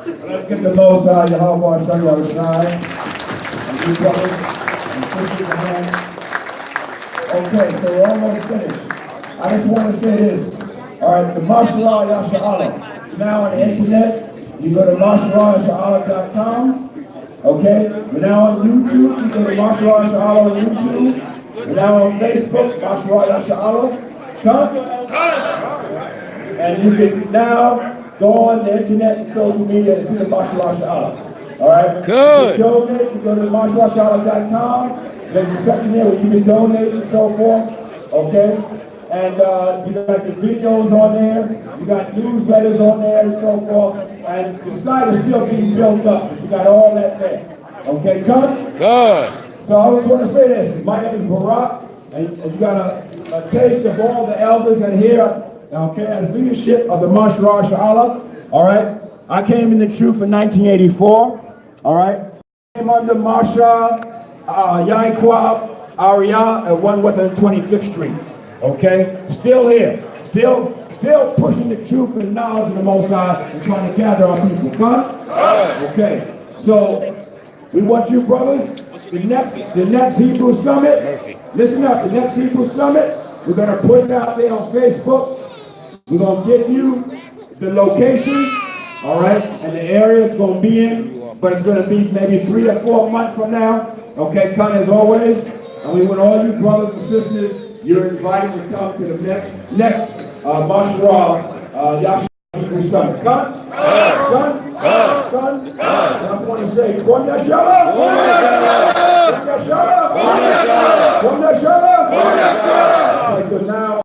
Let's give the Most High Yahweh Hashem Yahushai and you brothers and sisters at home. Okay, so we're almost finished. I just want to say this. All right, the Masharah Yasharahla. Now on the internet, you go to masharah.com. Okay, we're now on YouTube. You go to Masharah Yasharahla on YouTube. We're now on Facebook, Masharah Yasharahla. Come. And you can now go on the internet and social media and see the Masharah Yasharahla. All right? Good. You can donate. You go to masharah.com. There's a section there where you can donate and so forth. Okay? And you got the videos on there. You got newsletters on there and so forth. And the site is still being built up, but you got all that there. Okay, come? Good. So I just want to say this. My name is Barak, and you got a taste of all the elders that are here. Okay, as leadership of the Masharah Yasharahla, all right? I came in the truth in 1984, all right? Came under Marsha, Yaikwab, Arya, at 125th Street, okay? Still here, still pushing the truth and knowledge of the Most High and trying to gather our people. Come? Okay, so we want you brothers, the next Hebrew Summit, listen up, the next Hebrew Summit, we're gonna put it out there on Facebook. We're going to give you the location, all right, and the area it's going to be in, but it's going to be maybe 3 or 4 months from now, okay, come as always, and we want all you brothers and sisters, you're invited to come to the next Masharah Yasharahla Summit. Come? Come? Come? I just want to say, Kwam Yasharah! Kwam Yasharah! Kwam Yasharah! Kwam Yasharah! Okay, so now,